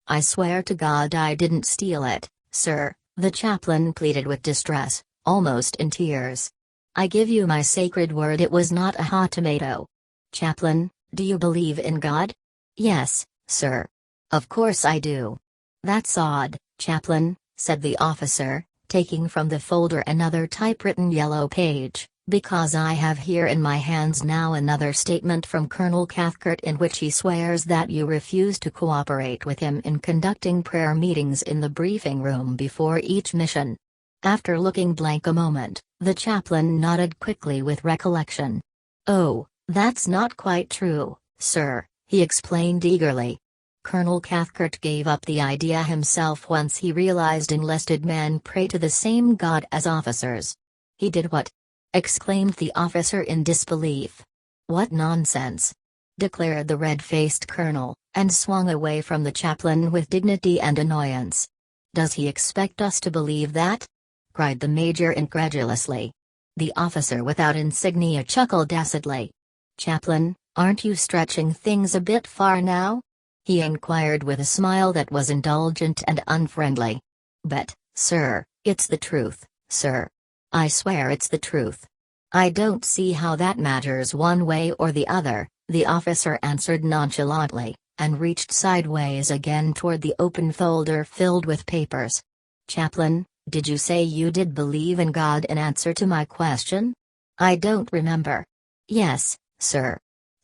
I swear to God I didn't steal it, sir, the chaplain pleaded with distress, almost in tears. I give you my sacred word it was not a hot tomato. Chaplain, do you believe in God? Yes, sir. Of course I do. That's odd, chaplain, said the officer, taking from the folder another typewritten yellow page, because I have here in my hands now another statement from Colonel Cathcart in which he swears that you refuse to cooperate with him in conducting prayer meetings in the briefing room before each mission. After looking blank a moment, the chaplain nodded quickly with recollection. Oh, that's not quite true, sir, he explained eagerly. Colonel Cathcart gave up the idea himself once he realized enlisted men pray to the same God as officers. He did what? Exclaimed the officer in disbelief. What nonsense! Declared the red-faced colonel, and swung away from the chaplain with dignity and annoyance. Does he expect us to believe that? Cried the major incredulously. The officer without insignia chuckled acidly. Chaplain, aren't you stretching things a bit far now? He inquired with a smile that was indulgent and unfriendly. But, sir, it's the truth, sir. I swear it's the truth. I don't see how that matters one way or the other, the officer answered nonchalantly, and reached sideways again toward the open folder filled with papers. Chaplain, did you say you did believe in God in answer to my question? I don't remember. Yes, sir.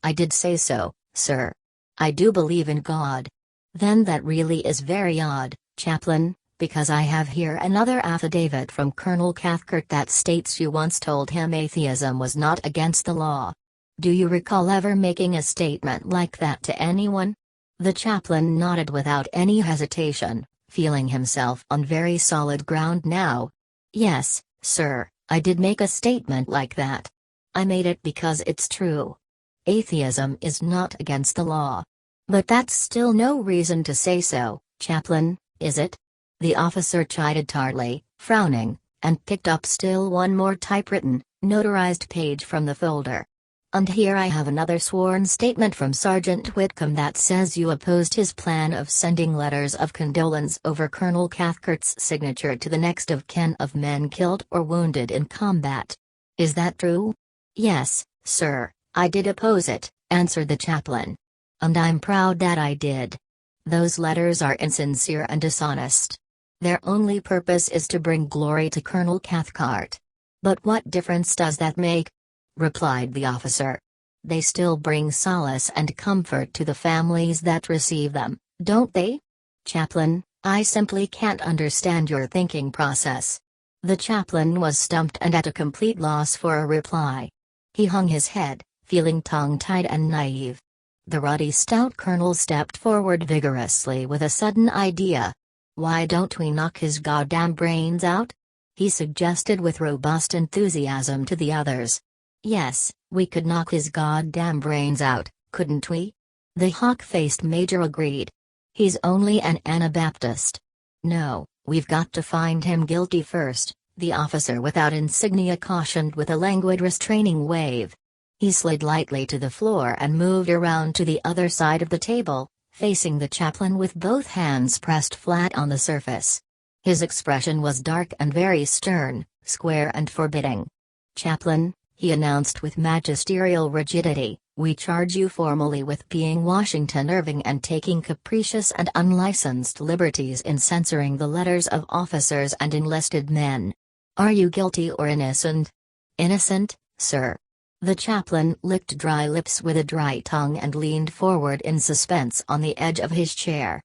I did say so, sir. I do believe in God. Then that really is very odd, chaplain, because I have here another affidavit from Colonel Cathcart that states you once told him atheism was not against the law. Do you recall ever making a statement like that to anyone? The chaplain nodded without any hesitation, feeling himself on very solid ground now. Yes, sir, I did make a statement like that. I made it because it's true. Atheism is not against the law. But that's still no reason to say so, chaplain, is it? The officer chided tartly, frowning, and picked up still one more typewritten, notarized page from the folder. And here I have another sworn statement from Sergeant Whitcomb that says you opposed his plan of sending letters of condolence over Colonel Cathcart's signature to the next of kin of men killed or wounded in combat. Is that true? Yes, sir, I did oppose it, answered the chaplain. And I'm proud that I did. Those letters are insincere and dishonest. Their only purpose is to bring glory to Colonel Cathcart. But what difference does that make? Replied the officer. They still bring solace and comfort to the families that receive them, don't they? Chaplain, I simply can't understand your thinking process. The chaplain was stumped and at a complete loss for a reply. He hung his head, feeling tongue-tied and naive. The ruddy stout colonel stepped forward vigorously with a sudden idea. Why don't we knock his goddamn brains out? He suggested with robust enthusiasm to the others. Yes, we could knock his goddamn brains out, couldn't we? The hawk-faced major agreed. He's only an Anabaptist. No, we've got to find him guilty first, the officer without insignia cautioned with a languid restraining wave. He slid lightly to the floor and moved around to the other side of the table, facing the chaplain with both hands pressed flat on the surface. His expression was dark and very stern, square and forbidding. Chaplain, he announced with magisterial rigidity, we charge you formally with being Washington Irving and taking capricious and unlicensed liberties in censoring the letters of officers and enlisted men. Are you guilty or innocent? Innocent, sir. The chaplain licked dry lips with a dry tongue and leaned forward in suspense on the edge of his chair.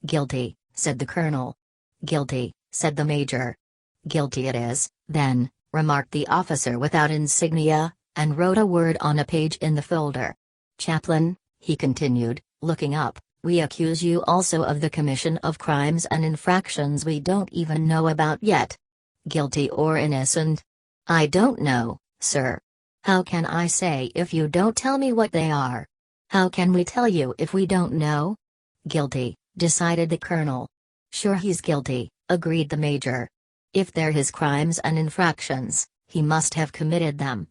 Guilty, said the colonel. Guilty, said the major. Guilty it is, then, remarked the officer without insignia, and wrote a word on a page in the folder. Chaplain, he continued, looking up, we accuse you also of the commission of crimes and infractions we don't even know about yet. Guilty or innocent? I don't know, sir. How can I say if you don't tell me what they are? How can we tell you if we don't know? Guilty, decided the colonel. Sure he's guilty, agreed the major. If they're his crimes and infractions, he must have committed them.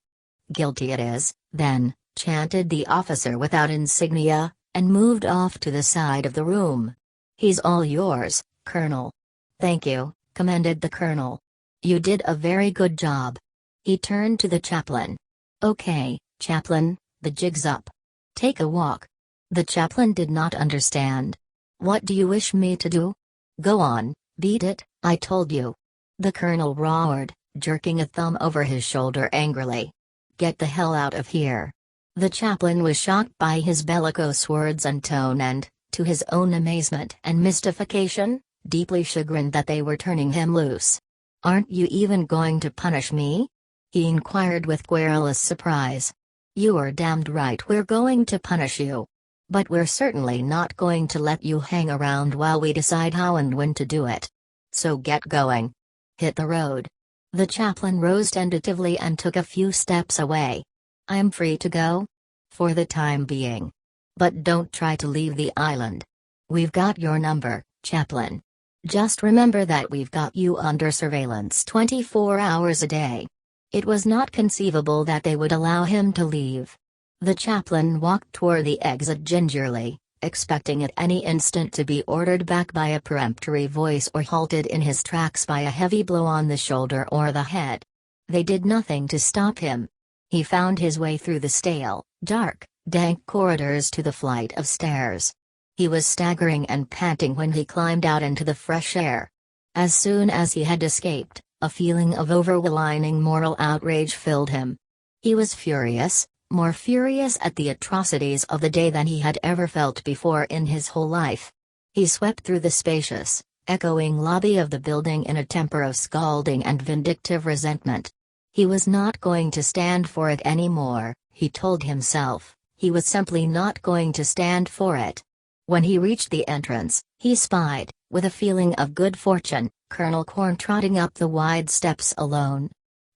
Guilty it is, then, chanted the officer without insignia, and moved off to the side of the room. "He's all yours, Colonel." "Thank you," commended the colonel. "You did a very good job." He turned to the chaplain. "Okay, chaplain, the jig's up. Take a walk." The chaplain did not understand. "What do you wish me to do?" "Go on, beat it, I told you." The colonel roared, jerking a thumb over his shoulder angrily. "Get the hell out of here." The chaplain was shocked by his bellicose words and tone and, to his own amazement and mystification, deeply chagrined that they were turning him loose. "Aren't you even going to punish me?" he inquired with querulous surprise. "You are damned right we're going to punish you. But we're certainly not going to let you hang around while we decide how and when to do it. So get going. Hit the road." The chaplain rose tentatively and took a few steps away. "I'm free to go?" "For the time being. But don't try to leave the island. We've got your number, chaplain. Just remember that we've got you under surveillance 24 hours a day." It was not conceivable that they would allow him to leave. The chaplain walked toward the exit gingerly, expecting at any instant to be ordered back by a peremptory voice or halted in his tracks by a heavy blow on the shoulder or the head. They did nothing to stop him. He found his way through the stale, dark, dank corridors to the flight of stairs. He was staggering and panting when he climbed out into the fresh air. As soon as he had escaped, a feeling of overwhelming moral outrage filled him. He was furious, more furious at the atrocities of the day than he had ever felt before in his whole life. He swept through the spacious, echoing lobby of the building in a temper of scalding and vindictive resentment. He was not going to stand for it anymore, he told himself. He was simply not going to stand for it. When he reached the entrance, he spied, with a feeling of good fortune, Colonel Korn trotting up the wide steps alone.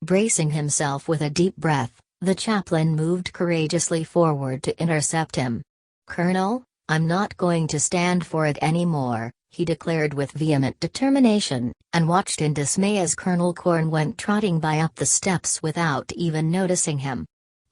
Bracing himself with a deep breath, the chaplain moved courageously forward to intercept him. "Colonel, I'm not going to stand for it anymore," he declared with vehement determination, and watched in dismay as Colonel Korn went trotting by up the steps without even noticing him.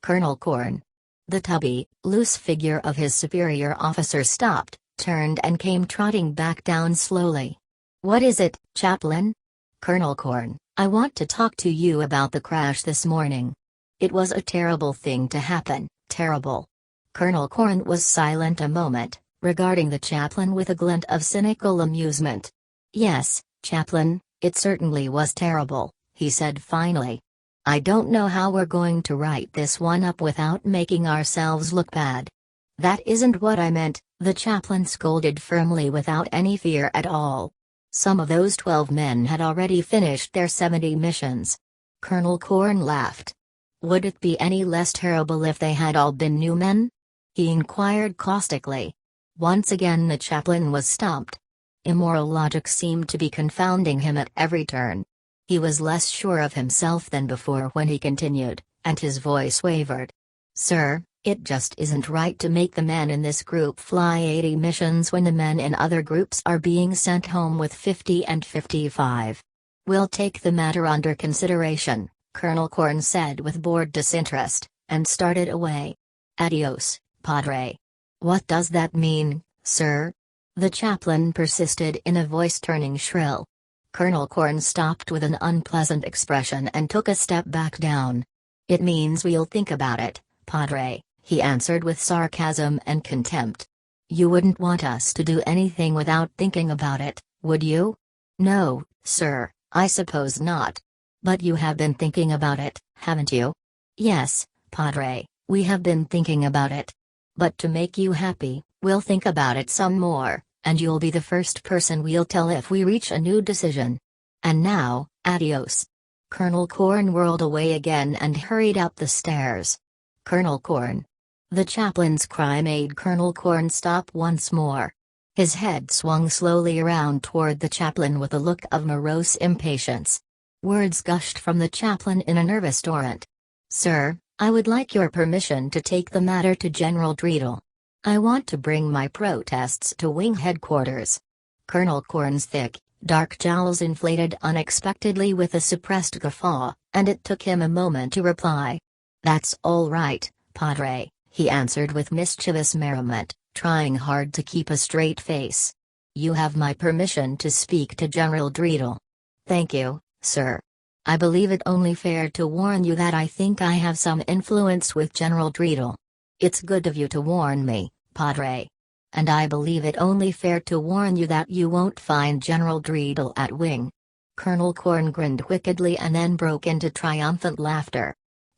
"Colonel Korn." The tubby, loose figure of his superior officer stopped, turned and came trotting back down slowly. "What is it, chaplain?" "Colonel Korn, I want to talk to you about the crash this morning. It was a terrible thing to happen, terrible." Colonel Korn was silent a moment, regarding the chaplain with a glint of cynical amusement. "Yes, chaplain, it certainly was terrible," he said finally. "I don't know how we're going to write this one up without making ourselves look bad." "That isn't what I meant," the chaplain scolded firmly without any fear at all. Some of those 12 men had already finished their 70 missions. Colonel Korn laughed. "Would it be any less terrible if they had all been new men?" he inquired caustically. Once again the chaplain was stumped. Immoral logic seemed to be confounding him at every turn. He was less sure of himself than before when he continued, and his voice wavered. "Sir, it just isn't right to make the men in this group fly 80 missions when the men in other groups are being sent home with 50 and 55. We'll take the matter under consideration," Colonel Korn said with bored disinterest, and started away. "Adios, Padre." "What does that mean, sir?" the chaplain persisted in a voice turning shrill. Colonel Korn stopped with an unpleasant expression and took a step back down. "It means we'll think about it, Padre," he answered with sarcasm and contempt. "You wouldn't want us to do anything without thinking about it, would you?" "No, sir, I suppose not. But you have been thinking about it, haven't you?" "Yes, Padre, we have been thinking about it. But to make you happy, we'll think about it some more, and you'll be the first person we'll tell if we reach a new decision. And now, adios." Colonel Korn whirled away again and hurried up the stairs. "Colonel Korn." The chaplain's cry made Colonel Korn stop once more. His head swung slowly around toward the chaplain with a look of morose impatience. Words gushed from the chaplain in a nervous torrent. "Sir, I would like your permission to take the matter to General Dreedel. I want to bring my protests to Wing Headquarters." Colonel Korn's thick, dark jowls inflated unexpectedly with a suppressed guffaw, and it took him a moment to reply. "That's all right, Padre," he answered with mischievous merriment, trying hard to keep a straight face. You have my permission to speak to General Dreedle. Thank you, sir. I believe it only fair to warn you that I think I have some influence with General Dreedle. It's good of you to warn me, Padre. And I believe it only fair to warn you that you won't find General Dreedle at Wing. Colonel Corn grinned wickedly and then broke into triumphant laughter.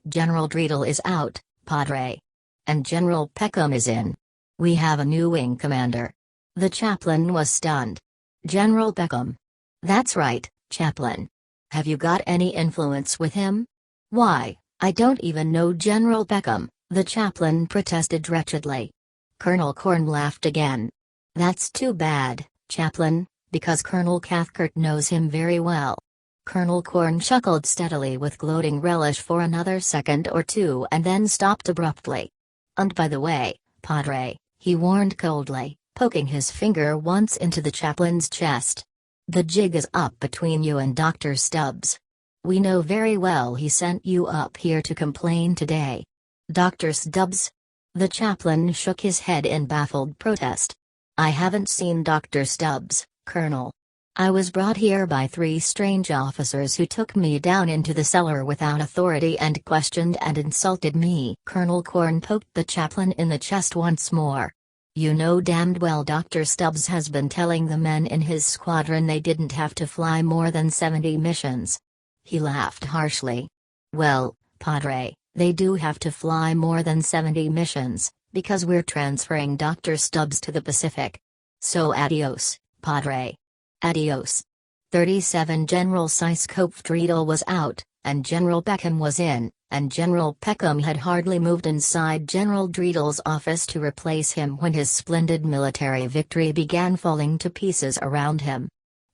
General Dreedle is out, Padre. And General Peckham is in. We have a new wing commander. The chaplain was stunned. General Peckham. That's right, Chaplain. Have you got any influence with him? Why, I don't even know General Peckham, the chaplain protested wretchedly. Colonel Corn laughed again. That's too bad, Chaplain, because Colonel Cathcart knows him very well. Colonel Corn chuckled steadily with gloating relish for another second or two and then stopped abruptly. And by the way, Padre, he warned coldly, poking his finger once into the chaplain's chest. The jig is up between you and Dr. Stubbs. We know very well he sent you up here to complain today. Dr. Stubbs? The chaplain shook his head in baffled protest. I haven't seen Dr. Stubbs, Colonel. I was brought here by 3 strange officers who took me down into the cellar without authority and questioned and insulted me. Colonel Corn poked the chaplain in the chest once more. You know damned well Dr. Stubbs has been telling the men in his squadron they didn't have to fly more than 70 missions. He laughed harshly. Well, Padre, they do have to fly more than 70 missions, because we're transferring Dr. Stubbs to the Pacific. So adios, Padre. Adios. 37 General Dreedle was out, and General Peckham was in, and General Peckham had hardly moved inside General Dreedle's office to replace him when his splendid military victory began falling to pieces around him.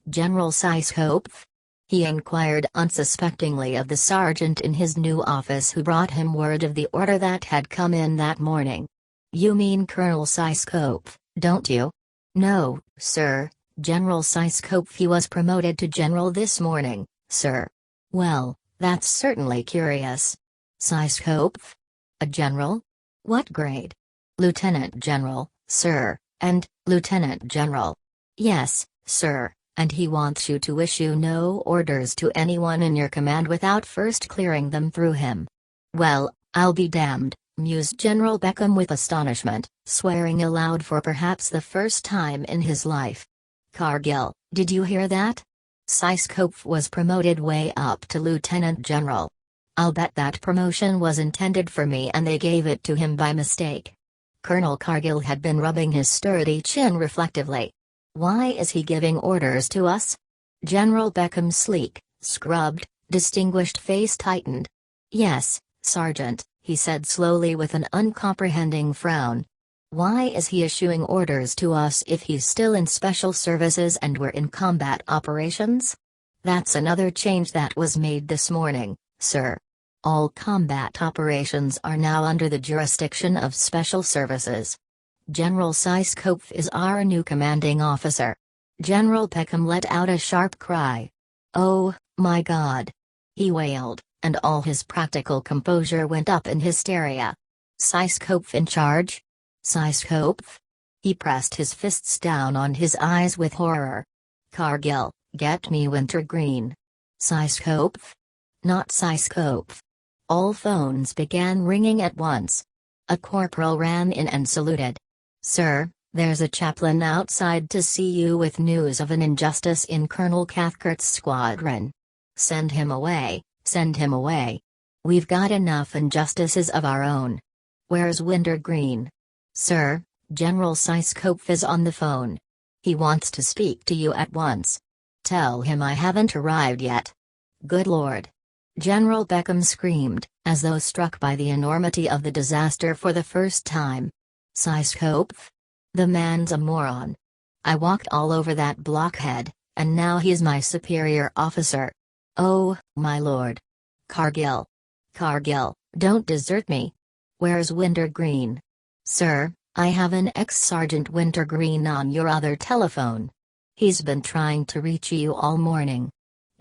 General Syscope? He inquired unsuspectingly of the sergeant in his new office who brought him word of the order that had come in that morning. You mean Colonel Syscope, don't you? No, sir, General Syscope. He was promoted to general this morning, sir. Well, that's certainly curious. Syscope? A general? What grade? Lieutenant General, sir, and Lieutenant General. Yes, sir. And he wants you to issue no orders to anyone in your command without first clearing them through him. Well, I'll be damned, mused General Peckham with astonishment, swearing aloud for perhaps the first time in his life. Cargill, did you hear that? Syscope was promoted way up to Lieutenant General. I'll bet that promotion was intended for me and they gave it to him by mistake. Colonel Cargill had been rubbing his sturdy chin reflectively. Why is he giving orders to us? General Peckham's sleek, scrubbed, distinguished face tightened. Yes, Sergeant, he said slowly with an uncomprehending frown. Why is he issuing orders to us if he's still in special services and we're in combat operations? That's another change that was made this morning, sir. All combat operations are now under the jurisdiction of special services. General Syscope is our new commanding officer. General Peckham let out a sharp cry. Oh, my God! He wailed, and all his practical composure went up in hysteria. Syscope in charge? Syscope? He pressed his fists down on his eyes with horror. Cargill, get me wintergreen. Syscope? Not Syscope. All phones began ringing at once. A corporal ran in and saluted. Sir, there's a chaplain outside to see you with news of an injustice in Colonel Cathcart's squadron. Send him away, send him away. We've got enough injustices of our own. Where's Wintergreen? Sir, General Syscope is on the phone. He wants to speak to you at once. Tell him I haven't arrived yet. Good Lord! General Peckham screamed, as though struck by the enormity of the disaster for the first time. Syscope? The man's a moron. I walked all over that blockhead, and now he's my superior officer. Oh, my lord. Cargill. Cargill, don't desert me. Where's Wintergreen? Sir, I have an ex-Sergeant Wintergreen on your other telephone. He's been trying to reach you all morning.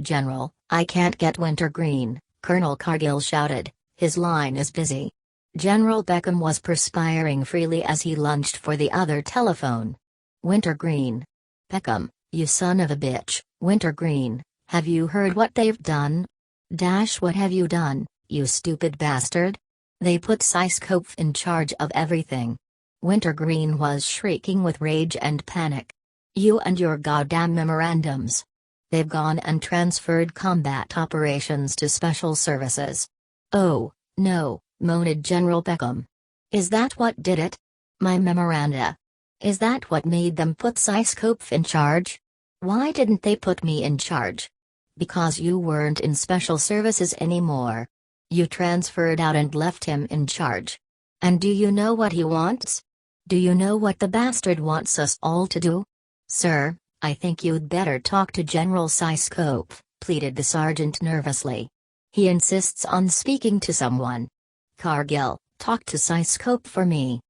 General, I can't get Wintergreen, Colonel Cargill shouted. His line is busy. General Peckham was perspiring freely as he lunged for the other telephone. Wintergreen. Peckham, you son of a bitch, Wintergreen, have you heard what they've done? What have you done, you stupid bastard? They put Syscope in charge of everything. Wintergreen was shrieking with rage and panic. You and your goddamn memorandums. They've gone and transferred combat operations to special services. Oh, no, moaned General Peckham. Is that what did it? My memoranda. Is that what made them put Syscope in charge? Why didn't they put me in charge? Because you weren't in special services anymore. You transferred out and left him in charge. And do you know what he wants? Do you know what the bastard wants us all to do? Sir, I think you'd better talk to General Syscope, pleaded the sergeant nervously. He insists on speaking to someone. Cargill, talk to Syscope for me.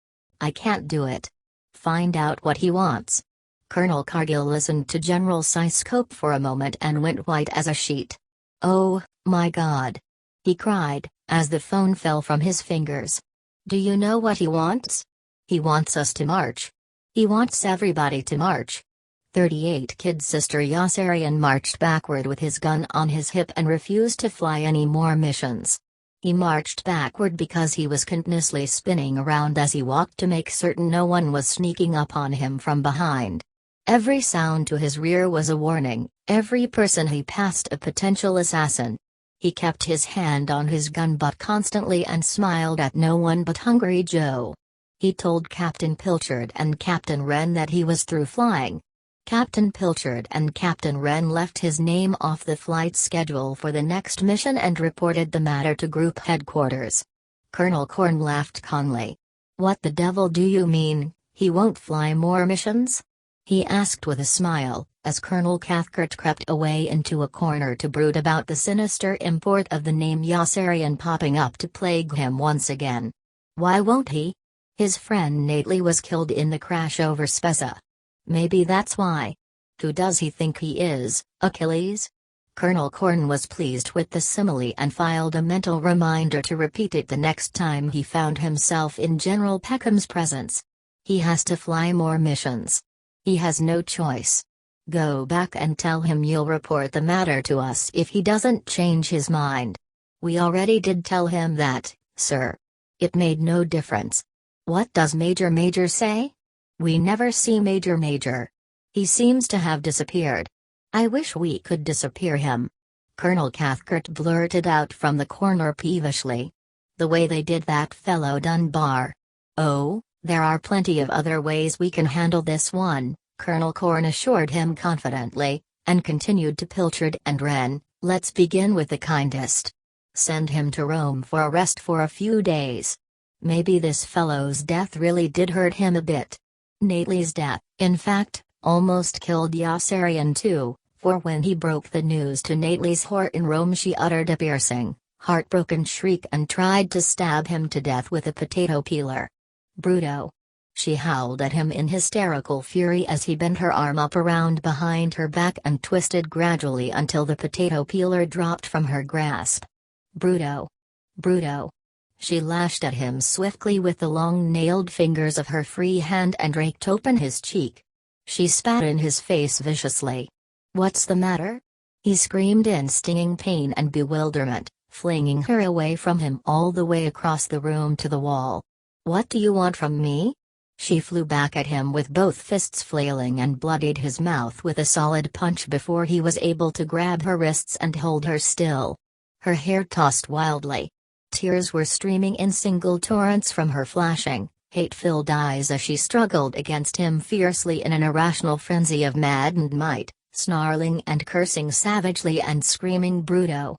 I can't do it. Find out what he wants. Colonel Cargill listened to General Syscope for a moment and went white as a sheet. Oh, my God! He cried, as the phone fell from his fingers. Do you know what he wants? He wants us to march. He wants everybody to march. 38 Kid Sister Yossarian marched backward with his gun on his hip and refused to fly any more missions. He marched backward because he was continuously spinning around as he walked to make certain no one was sneaking up on him from behind. Every sound to his rear was a warning, every person he passed a potential assassin. He kept his hand on his gun butt constantly and smiled at no one but Hungry Joe. He told Captain Pilchard and Captain Wren that he was through flying. Captain Pilchard and Captain Wren left his name off the flight schedule for the next mission and reported the matter to group headquarters. Colonel Corn laughed calmly. What the devil do you mean, he won't fly more missions? He asked with a smile, as Colonel Cathcart crept away into a corner to brood about the sinister import of the name Yossarian popping up to plague him once again. Why won't he? His friend Nately was killed in the crash over Spessa. Maybe that's why. Who does he think he is, Achilles? Colonel Corn was pleased with the simile and filed a mental reminder to repeat it the next time he found himself in General Peckham's presence. He has to fly more missions. He has no choice. Go back and tell him you'll report the matter to us if he doesn't change his mind. We already did tell him that, sir. It made no difference. What does Major say? We never see Major. He seems to have disappeared. I wish we could disappear him. Colonel Cathcart blurted out from the corner peevishly. The way they did that fellow Dunbar. Oh, there are plenty of other ways we can handle this one, Colonel Corn assured him confidently, and continued to Pilchard and Wren, let's begin with the kindest. Send him to Rome for a rest for a few days. Maybe this fellow's death really did hurt him a bit. Nately's death, in fact, almost killed Yossarian too, for when he broke the news to Nately's whore in Rome she uttered a piercing, heartbroken shriek and tried to stab him to death with a potato peeler. Bruto. She howled at him in hysterical fury as he bent her arm up around behind her back and twisted gradually until the potato peeler dropped from her grasp. Bruto. Bruto. She lashed at him swiftly with the long-nailed fingers of her free hand and raked open his cheek. She spat in his face viciously. What's the matter? He screamed in stinging pain and bewilderment, flinging her away from him all the way across the room to the wall. What do you want from me? She flew back at him with both fists flailing and bloodied his mouth with a solid punch before he was able to grab her wrists and hold her still. Her hair tossed wildly. Tears were streaming in single torrents from her flashing, hate-filled eyes as she struggled against him fiercely in an irrational frenzy of maddened might, snarling and cursing savagely and screaming Bruto.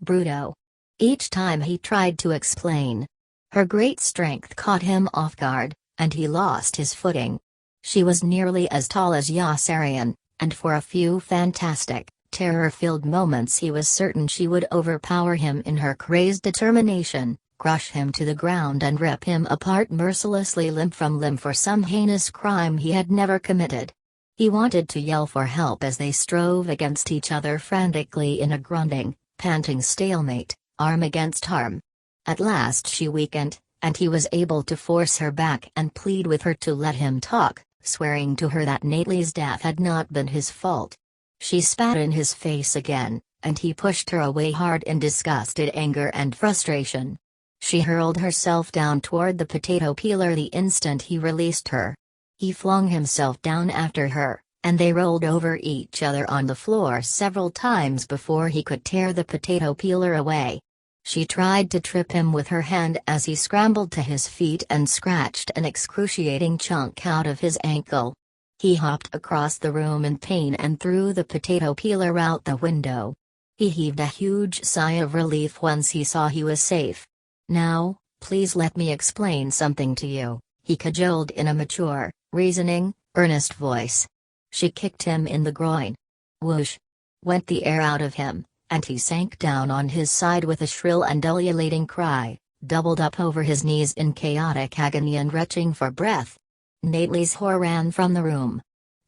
Bruto. Each time he tried to explain. Her great strength caught him off guard, and he lost his footing. She was nearly as tall as Yossarian, and for a few fantastic, terror-filled moments he was certain she would overpower him in her crazed determination, crush him to the ground and rip him apart mercilessly limb from limb for some heinous crime he had never committed. He wanted to yell for help as they strove against each other frantically in a grunting, panting stalemate, arm against arm. At last she weakened, and he was able to force her back and plead with her to let him talk, swearing to her that Nately's death had not been his fault. She spat in his face again, and he pushed her away hard in disgusted anger and frustration. She hurled herself down toward the potato peeler the instant he released her. He flung himself down after her, and they rolled over each other on the floor several times before he could tear the potato peeler away. She tried to trip him with her hand as he scrambled to his feet and scratched an excruciating chunk out of his ankle. He hopped across the room in pain and threw the potato peeler out the window. He heaved a huge sigh of relief once he saw he was safe. "Now, please let me explain something to you," he cajoled in a mature, reasoning, earnest voice. She kicked him in the groin. Whoosh! Went the air out of him, and he sank down on his side with a shrill and ululating cry, doubled up over his knees in chaotic agony and retching for breath. Nately's whore ran from the room.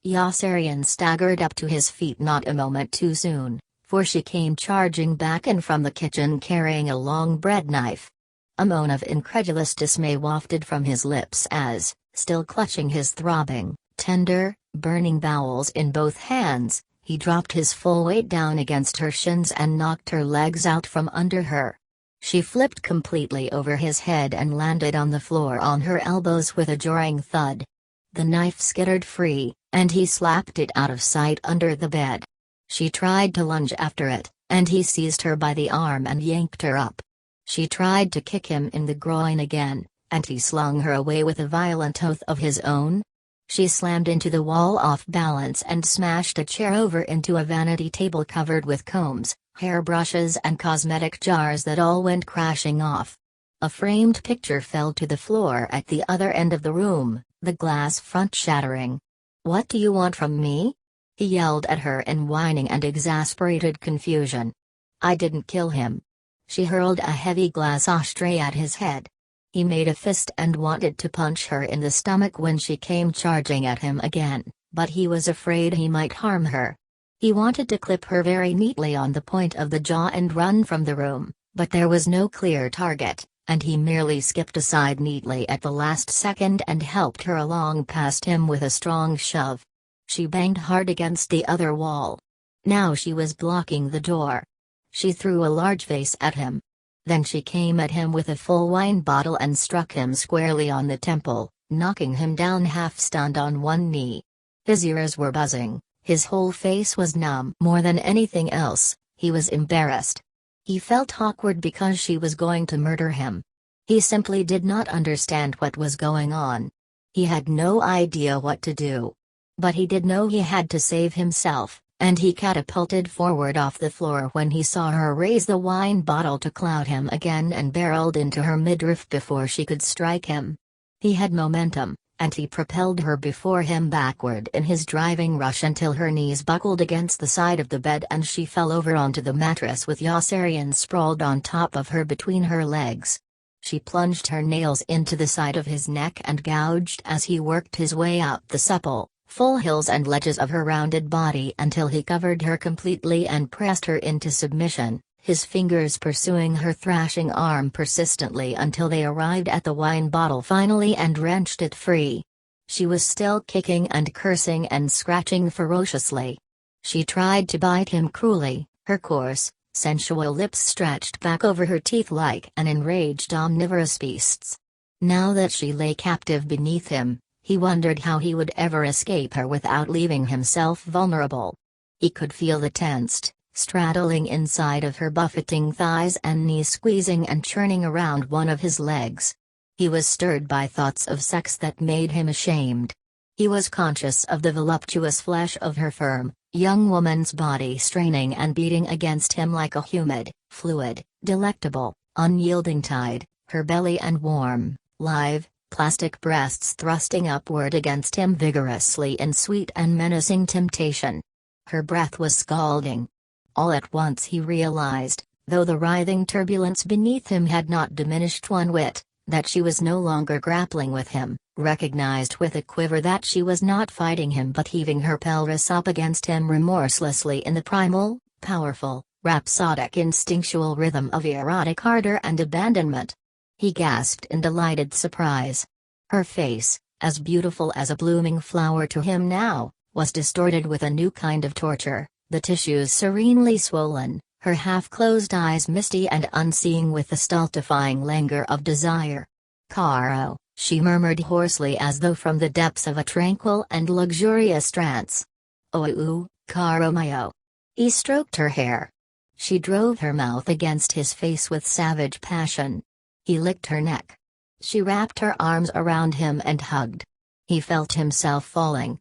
Yossarian staggered up to his feet not a moment too soon, for she came charging back in from the kitchen carrying a long bread knife. A moan of incredulous dismay wafted from his lips as, still clutching his throbbing, tender, burning bowels in both hands, he dropped his full weight down against her shins and knocked her legs out from under her. She flipped completely over his head and landed on the floor on her elbows with a jarring thud. The knife skittered free, and he slapped it out of sight under the bed. She tried to lunge after it, and he seized her by the arm and yanked her up. She tried to kick him in the groin again, and he slung her away with a violent oath of his own. She slammed into the wall off balance and smashed a chair over into a vanity table covered with combs, hairbrushes and cosmetic jars that all went crashing off. A framed picture fell to the floor at the other end of the room, the glass front shattering. "What do you want from me?" he yelled at her in whining and exasperated confusion. "I didn't kill him." She hurled a heavy glass ashtray at his head. He made a fist and wanted to punch her in the stomach when she came charging at him again, but he was afraid he might harm her. He wanted to clip her very neatly on the point of the jaw and run from the room, but there was no clear target, and he merely skipped aside neatly at the last second and helped her along past him with a strong shove. She banged hard against the other wall. Now she was blocking the door. She threw a large vase at him. Then she came at him with a full wine bottle and struck him squarely on the temple, knocking him down half-stunned on one knee. His ears were buzzing, his whole face was numb. More than anything else, he was embarrassed. He felt awkward because she was going to murder him. He simply did not understand what was going on. He had no idea what to do. But he did know he had to save himself, and he catapulted forward off the floor when he saw her raise the wine bottle to clout him again and barreled into her midriff before she could strike him. He had momentum, and he propelled her before him backward in his driving rush until her knees buckled against the side of the bed and she fell over onto the mattress with Yossarian sprawled on top of her between her legs. She plunged her nails into the side of his neck and gouged as he worked his way up the supple, full hills and ledges of her rounded body until he covered her completely and pressed her into submission, his fingers pursuing her thrashing arm persistently until they arrived at the wine bottle finally and wrenched it free. She was still kicking and cursing and scratching ferociously. She tried to bite him cruelly, her coarse, sensual lips stretched back over her teeth like an enraged omnivorous beast's. Now that she lay captive beneath him, he wondered how he would ever escape her without leaving himself vulnerable. He could feel the tensed, straddling inside of her buffeting thighs and knees squeezing and churning around one of his legs. He was stirred by thoughts of sex that made him ashamed. He was conscious of the voluptuous flesh of her firm, young woman's body straining and beating against him like a humid, fluid, delectable, unyielding tide, her belly and warm, live, plastic breasts thrusting upward against him vigorously in sweet and menacing temptation. Her breath was scalding. All at once he realized, though the writhing turbulence beneath him had not diminished one whit, that she was no longer grappling with him, recognized with a quiver that she was not fighting him but heaving her pelvis up against him remorselessly in the primal, powerful, rhapsodic instinctual rhythm of erotic ardor and abandonment. He gasped in delighted surprise. Her face, as beautiful as a blooming flower to him now, was distorted with a new kind of torture, the tissues serenely swollen, her half-closed eyes misty and unseeing with the stultifying languor of desire. "Caro," she murmured hoarsely as though from the depths of a tranquil and luxurious trance. "Oh, caro mio." He stroked her hair. She drove her mouth against his face with savage passion. He licked her neck. She wrapped her arms around him and hugged. He felt himself falling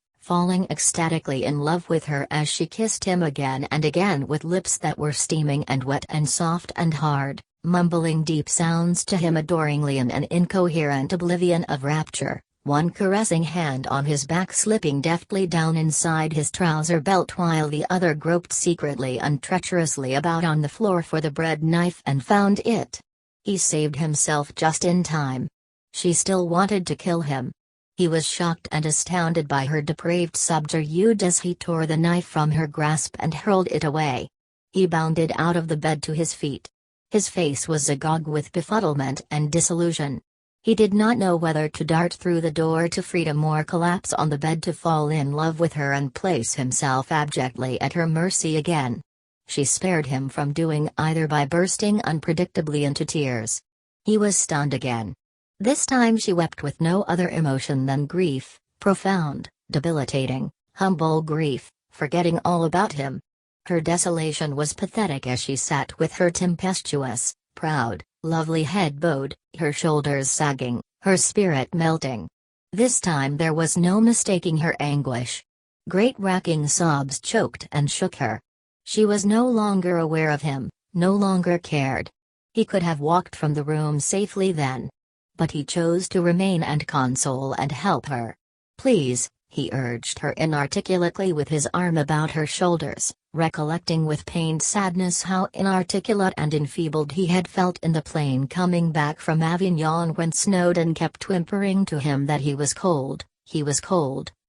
ecstatically in love with her as she kissed him again and again with lips that were steaming and wet and soft and hard, mumbling deep sounds to him adoringly in an incoherent oblivion of rapture, one caressing hand on his back slipping deftly down inside his trouser belt while the other groped secretly and treacherously about on the floor for the bread knife and found it. He saved himself just in time. She still wanted to kill him. He was shocked and astounded by her depraved subterfuge as he tore the knife from her grasp and hurled it away. He bounded out of the bed to his feet. His face was agog with befuddlement and disillusion. He did not know whether to dart through the door to freedom or collapse on the bed to fall in love with her and place himself abjectly at her mercy again. She spared him from doing either by bursting unpredictably into tears. He was stunned again. This time she wept with no other emotion than grief, profound, debilitating, humble grief, forgetting all about him. Her desolation was pathetic as she sat with her tempestuous, proud, lovely head bowed, her shoulders sagging, her spirit melting. This time there was no mistaking her anguish. Great racking sobs choked and shook her. She was no longer aware of him, no longer cared. He could have walked from the room safely then. But he chose to remain and console and help her. "Please," he urged her inarticulately with his arm about her shoulders, recollecting with pained sadness how inarticulate and enfeebled he had felt in the plane coming back from Avignon when Snowdon kept whimpering to him that he was cold,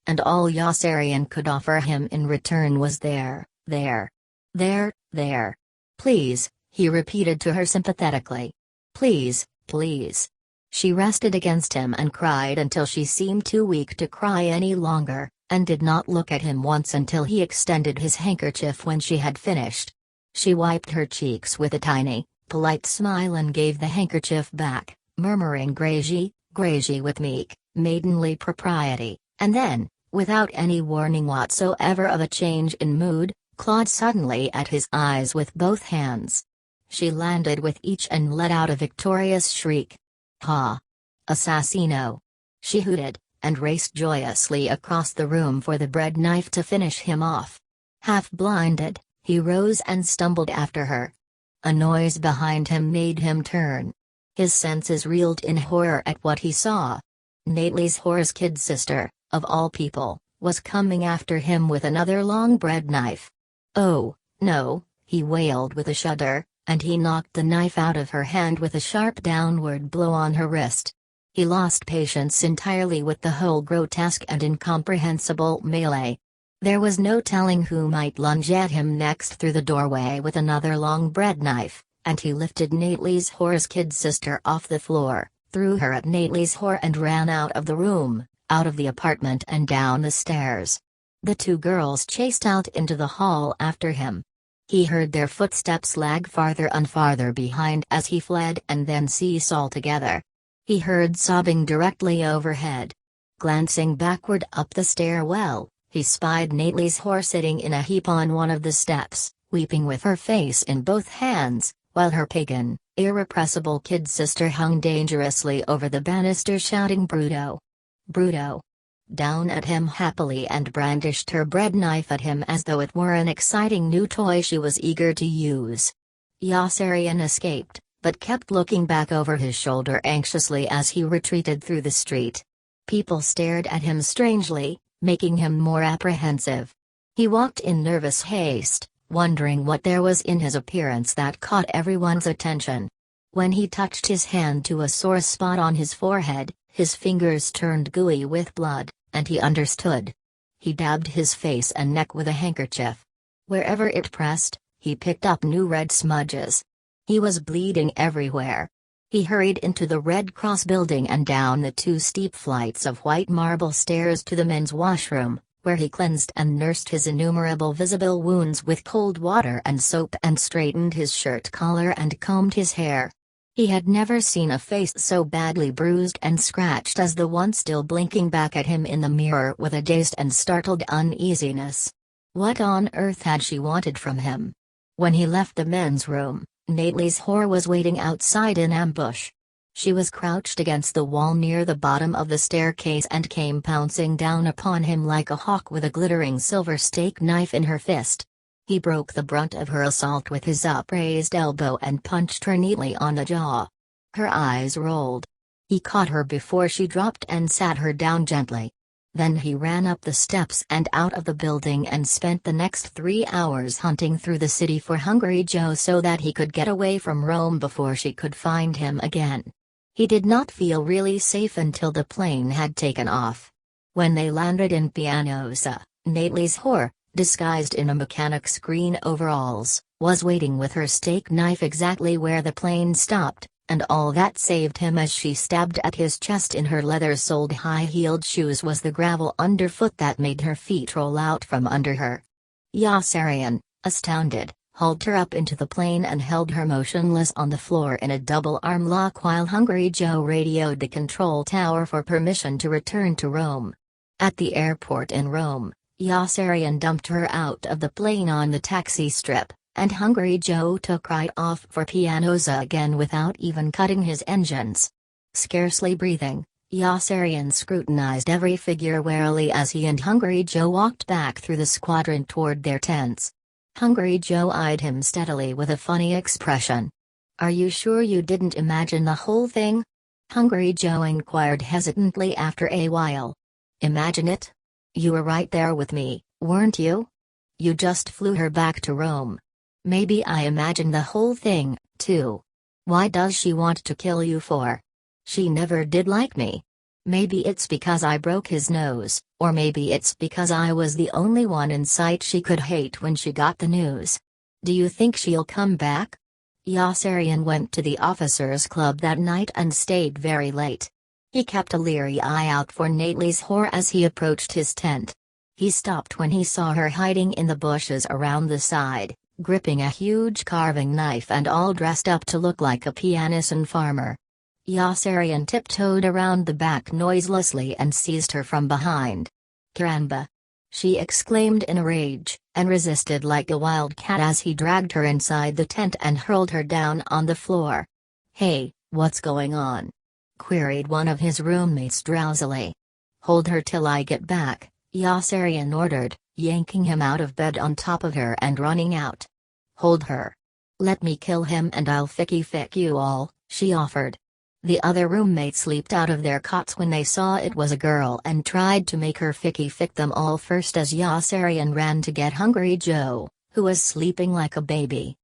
and all Yossarian could offer him in return was there. "Please," he repeated to her sympathetically. "Please, please." She rested against him and cried until she seemed too weak to cry any longer, and did not look at him once until he extended his handkerchief when she had finished. She wiped her cheeks with a tiny, polite smile and gave the handkerchief back, murmuring "Grazie, grazie" with meek, maidenly propriety, and then, without any warning whatsoever of a change in mood, clawed suddenly at his eyes with both hands. She landed with each and let out a victorious shriek. "Ha! Assassino!" she hooted, and raced joyously across the room for the bread knife to finish him off. Half blinded, he rose and stumbled after her. A noise behind him made him turn. His senses reeled in horror at what he saw. Nately's Horace kid sister, of all people, was coming after him with another long bread knife. "Oh, no," he wailed with a shudder, and he knocked the knife out of her hand with a sharp downward blow on her wrist. He lost patience entirely with the whole grotesque and incomprehensible melee. There was no telling who might lunge at him next through the doorway with another long bread knife, and he lifted Nately's Horace kid sister off the floor, threw her at Nately's whore and ran out of the room, out of the apartment and down the stairs. The two girls chased out into the hall after him. He heard their footsteps lag farther and farther behind as he fled and then cease altogether. He heard sobbing directly overhead. Glancing backward up the stairwell, he spied Nately's whore sitting in a heap on one of the steps, weeping with her face in both hands, while her pagan, irrepressible kid sister hung dangerously over the banister shouting "Bruto! Bruto!" down at him happily and brandished her bread knife at him as though it were an exciting new toy she was eager to use. Yossarian escaped, but kept looking back over his shoulder anxiously as he retreated through the street. People stared at him strangely, making him more apprehensive. He walked in nervous haste, wondering what there was in his appearance that caught everyone's attention. When he touched his hand to a sore spot on his forehead, his fingers turned gooey with blood, and he understood. He dabbed his face and neck with a handkerchief. Wherever it pressed, he picked up new red smudges. He was bleeding everywhere. He hurried into the Red Cross building and down the 2 steep flights of white marble stairs to the men's washroom, where he cleansed and nursed his innumerable visible wounds with cold water and soap and straightened his shirt collar and combed his hair. He had never seen a face so badly bruised and scratched as the one still blinking back at him in the mirror with a dazed and startled uneasiness. What on earth had she wanted from him? When he left the men's room, Natalie's whore was waiting outside in ambush. She was crouched against the wall near the bottom of the staircase and came pouncing down upon him like a hawk with a glittering silver steak knife in her fist. He broke the brunt of her assault with his upraised elbow and punched her neatly on the jaw. Her eyes rolled. He caught her before she dropped and sat her down gently. Then he ran up the steps and out of the building and spent the next 3 hours hunting through the city for Hungry Joe so that he could get away from Rome before she could find him again. He did not feel really safe until the plane had taken off. When they landed in Pianosa, Natalie's whore, disguised in a mechanic's green overalls, was waiting with her steak knife exactly where the plane stopped, and all that saved him as she stabbed at his chest in her leather-soled high-heeled shoes was the gravel underfoot that made her feet roll out from under her. Yossarian, astounded, hauled her up into the plane and held her motionless on the floor in a double arm lock while Hungry Joe radioed the control tower for permission to return to Rome. At the airport in Rome, Yossarian dumped her out of the plane on the taxi strip, and Hungry Joe took right off for Pianosa again without even cutting his engines. Scarcely breathing, Yossarian scrutinized every figure warily as he and Hungry Joe walked back through the squadron toward their tents. Hungry Joe eyed him steadily with a funny expression. "Are you sure you didn't imagine the whole thing?" Hungry Joe inquired hesitantly after a while. "Imagine it? You were right there with me, weren't you? You just flew her back to Rome. Maybe I imagined the whole thing, too. Why does she want to kill you for? She never did like me. Maybe it's because I broke his nose, or maybe it's because I was the only one in sight she could hate when she got the news. Do you think she'll come back?" Yossarian went to the officers' club that night and stayed very late. He kept a leery eye out for Natalie's whore as he approached his tent. He stopped when he saw her hiding in the bushes around the side, gripping a huge carving knife and all dressed up to look like a Pianosan farmer. Yossarian tiptoed around the back noiselessly and seized her from behind. "Caramba!" she exclaimed in a rage, and resisted like a wild cat as he dragged her inside the tent and hurled her down on the floor. "Hey, what's going on?" queried one of his roommates drowsily. "Hold her till I get back," Yossarian ordered, yanking him out of bed on top of her and running out. "Hold her. Let me kill him and I'll fick you all," she offered. The other roommates leaped out of their cots when they saw it was a girl and tried to make her fick them all first as Yossarian ran to get Hungry Joe, who was sleeping like a baby.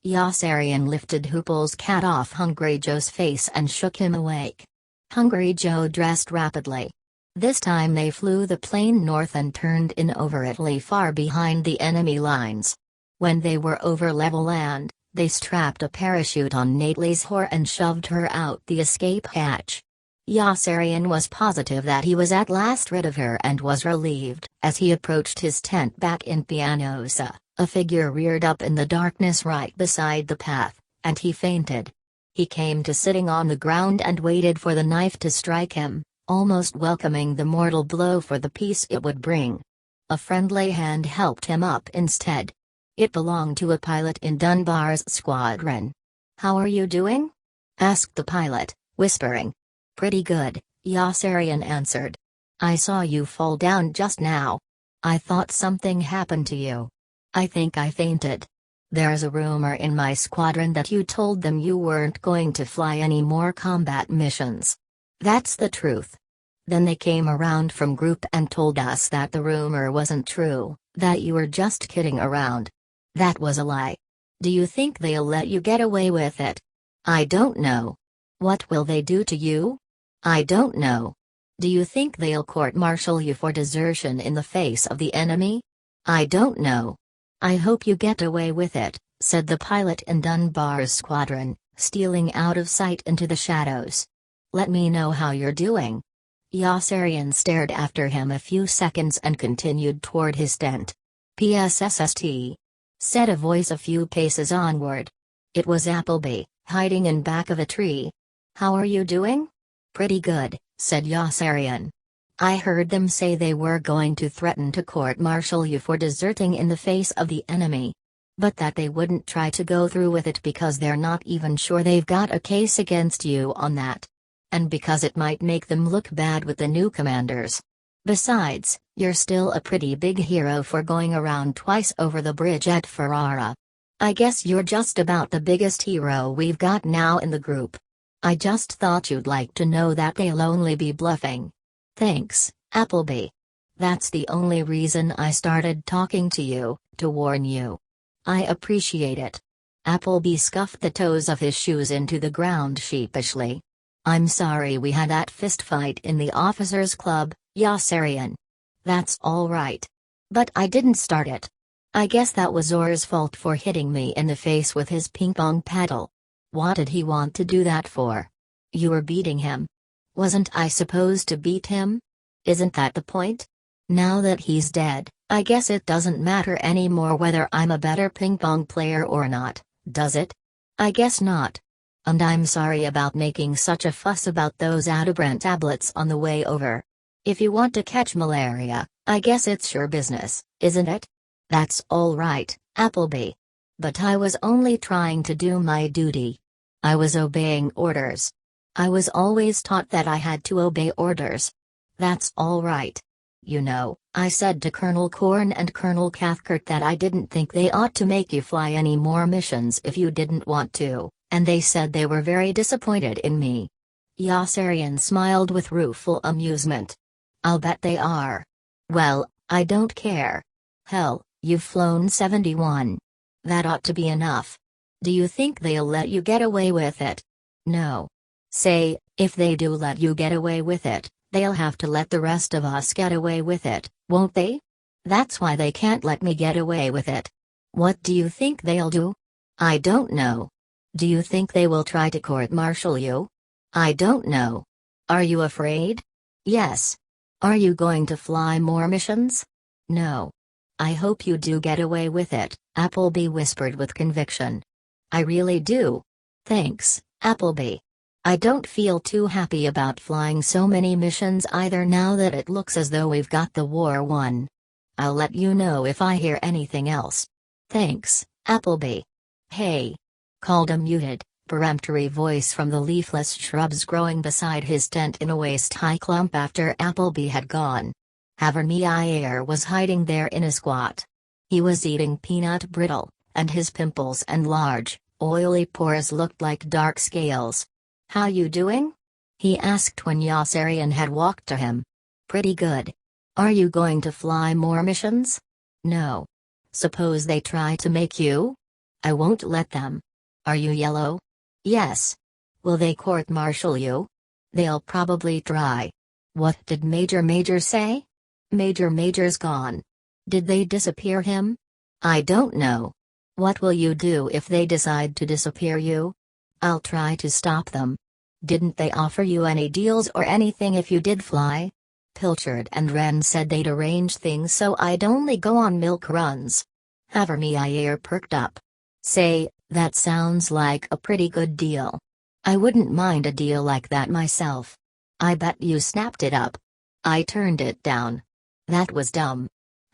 Yossarian lifted Hoople's cat off Hungry Joe's face and shook him awake. Hungry Joe dressed rapidly. This time they flew the plane north and turned in over Italy far behind the enemy lines. When they were over level land, they strapped a parachute on Natalie's whore and shoved her out the escape hatch. Yossarian was positive that he was at last rid of her and was relieved. As he approached his tent back in Pianosa, a figure reared up in the darkness right beside the path, and he fainted. He came to sitting on the ground and waited for the knife to strike him, almost welcoming the mortal blow for the peace it would bring. A friendly hand helped him up instead. It belonged to a pilot in Dunbar's squadron. "How are you doing?" asked the pilot, whispering. "Pretty good," Yossarian answered. "I saw you fall down just now. I thought something happened to you. I think I fainted. There's a rumor in my squadron that you told them you weren't going to fly any more combat missions. That's the truth. Then they came around from group and told us that the rumor wasn't true, that you were just kidding around. That was a lie. Do you think they'll let you get away with it? I don't know. What will they do to you? I don't know. Do you think they'll court-martial you for desertion in the face of the enemy? I don't know. I hope you get away with it," said the pilot in Dunbar's squadron, stealing out of sight into the shadows. Let me know how you're doing. Yossarian stared after him a few seconds and continued toward his tent. PSSST, said a voice a few paces onward. It was Appleby, hiding in back of a tree. How are you doing? Pretty good, said Yossarian. I heard them say they were going to threaten to court-martial you for deserting in the face of the enemy. But that they wouldn't try to go through with it because they're not even sure they've got a case against you on that. And because it might make them look bad with the new commanders. Besides, you're still a pretty big hero for going around twice over the bridge at Ferrara. I guess you're just about the biggest hero we've got now in the group. I just thought you'd like to know that they'll only be bluffing. Thanks, Appleby. That's the only reason I started talking to you, to warn you. I appreciate it. Appleby scuffed the toes of his shoes into the ground sheepishly. I'm sorry we had that fist fight in the officers' club, Yossarian. That's all right. But I didn't start it. I guess that was Or's fault for hitting me in the face with his ping-pong paddle. What did he want to do that for? You were beating him. Wasn't I supposed to beat him? Isn't that the point? Now that he's dead, I guess it doesn't matter anymore whether I'm a better ping-pong player or not, does it? I guess not. And I'm sorry about making such a fuss about those Adabran tablets on the way over. If you want to catch malaria, I guess it's your business, isn't it? That's all right, Appleby. But I was only trying to do my duty. I was obeying orders. I was always taught that I had to obey orders. That's all right. You know, I said to Colonel Korn and Colonel Cathcart that I didn't think they ought to make you fly any more missions if you didn't want to, and they said they were very disappointed in me. Yossarian smiled with rueful amusement. I'll bet they are. Well, I don't care. Hell, you've flown 71. That ought to be enough. Do you think they'll let you get away with it? No. Say, if they do let you get away with it, they'll have to let the rest of us get away with it, won't they? That's why they can't let me get away with it. What do you think they'll do? I don't know. Do you think they will try to court-martial you? I don't know. Are you afraid? Yes. Are you going to fly more missions? No. I hope you do get away with it, Appleby whispered with conviction. I really do. Thanks, Appleby. I don't feel too happy about flying so many missions either now that it looks as though we've got the war won. I'll let you know if I hear anything else. Thanks, Appleby. Hey! Called a muted, peremptory voice from the leafless shrubs growing beside his tent in a waist-high clump after Appleby had gone. Havermeyer was hiding there in a squat. He was eating peanut brittle, and his pimples and large, oily pores looked like dark scales. How you doing? He asked when Yossarian had walked to him. Pretty good. Are you going to fly more missions? No. Suppose they try to make you? I won't let them. Are you yellow? Yes. Will they court-martial you? They'll probably try. What did Major say? Major's gone. Did they disappear him? I don't know. What will you do if they decide to disappear you? I'll try to stop them. Didn't they offer you any deals or anything if you did fly? Pilchard and Wren said they'd arrange things so I'd only go on milk runs. Havermeyer perked up. Say, that sounds like a pretty good deal. I wouldn't mind a deal like that myself. I bet you snapped it up. I turned it down. That was dumb.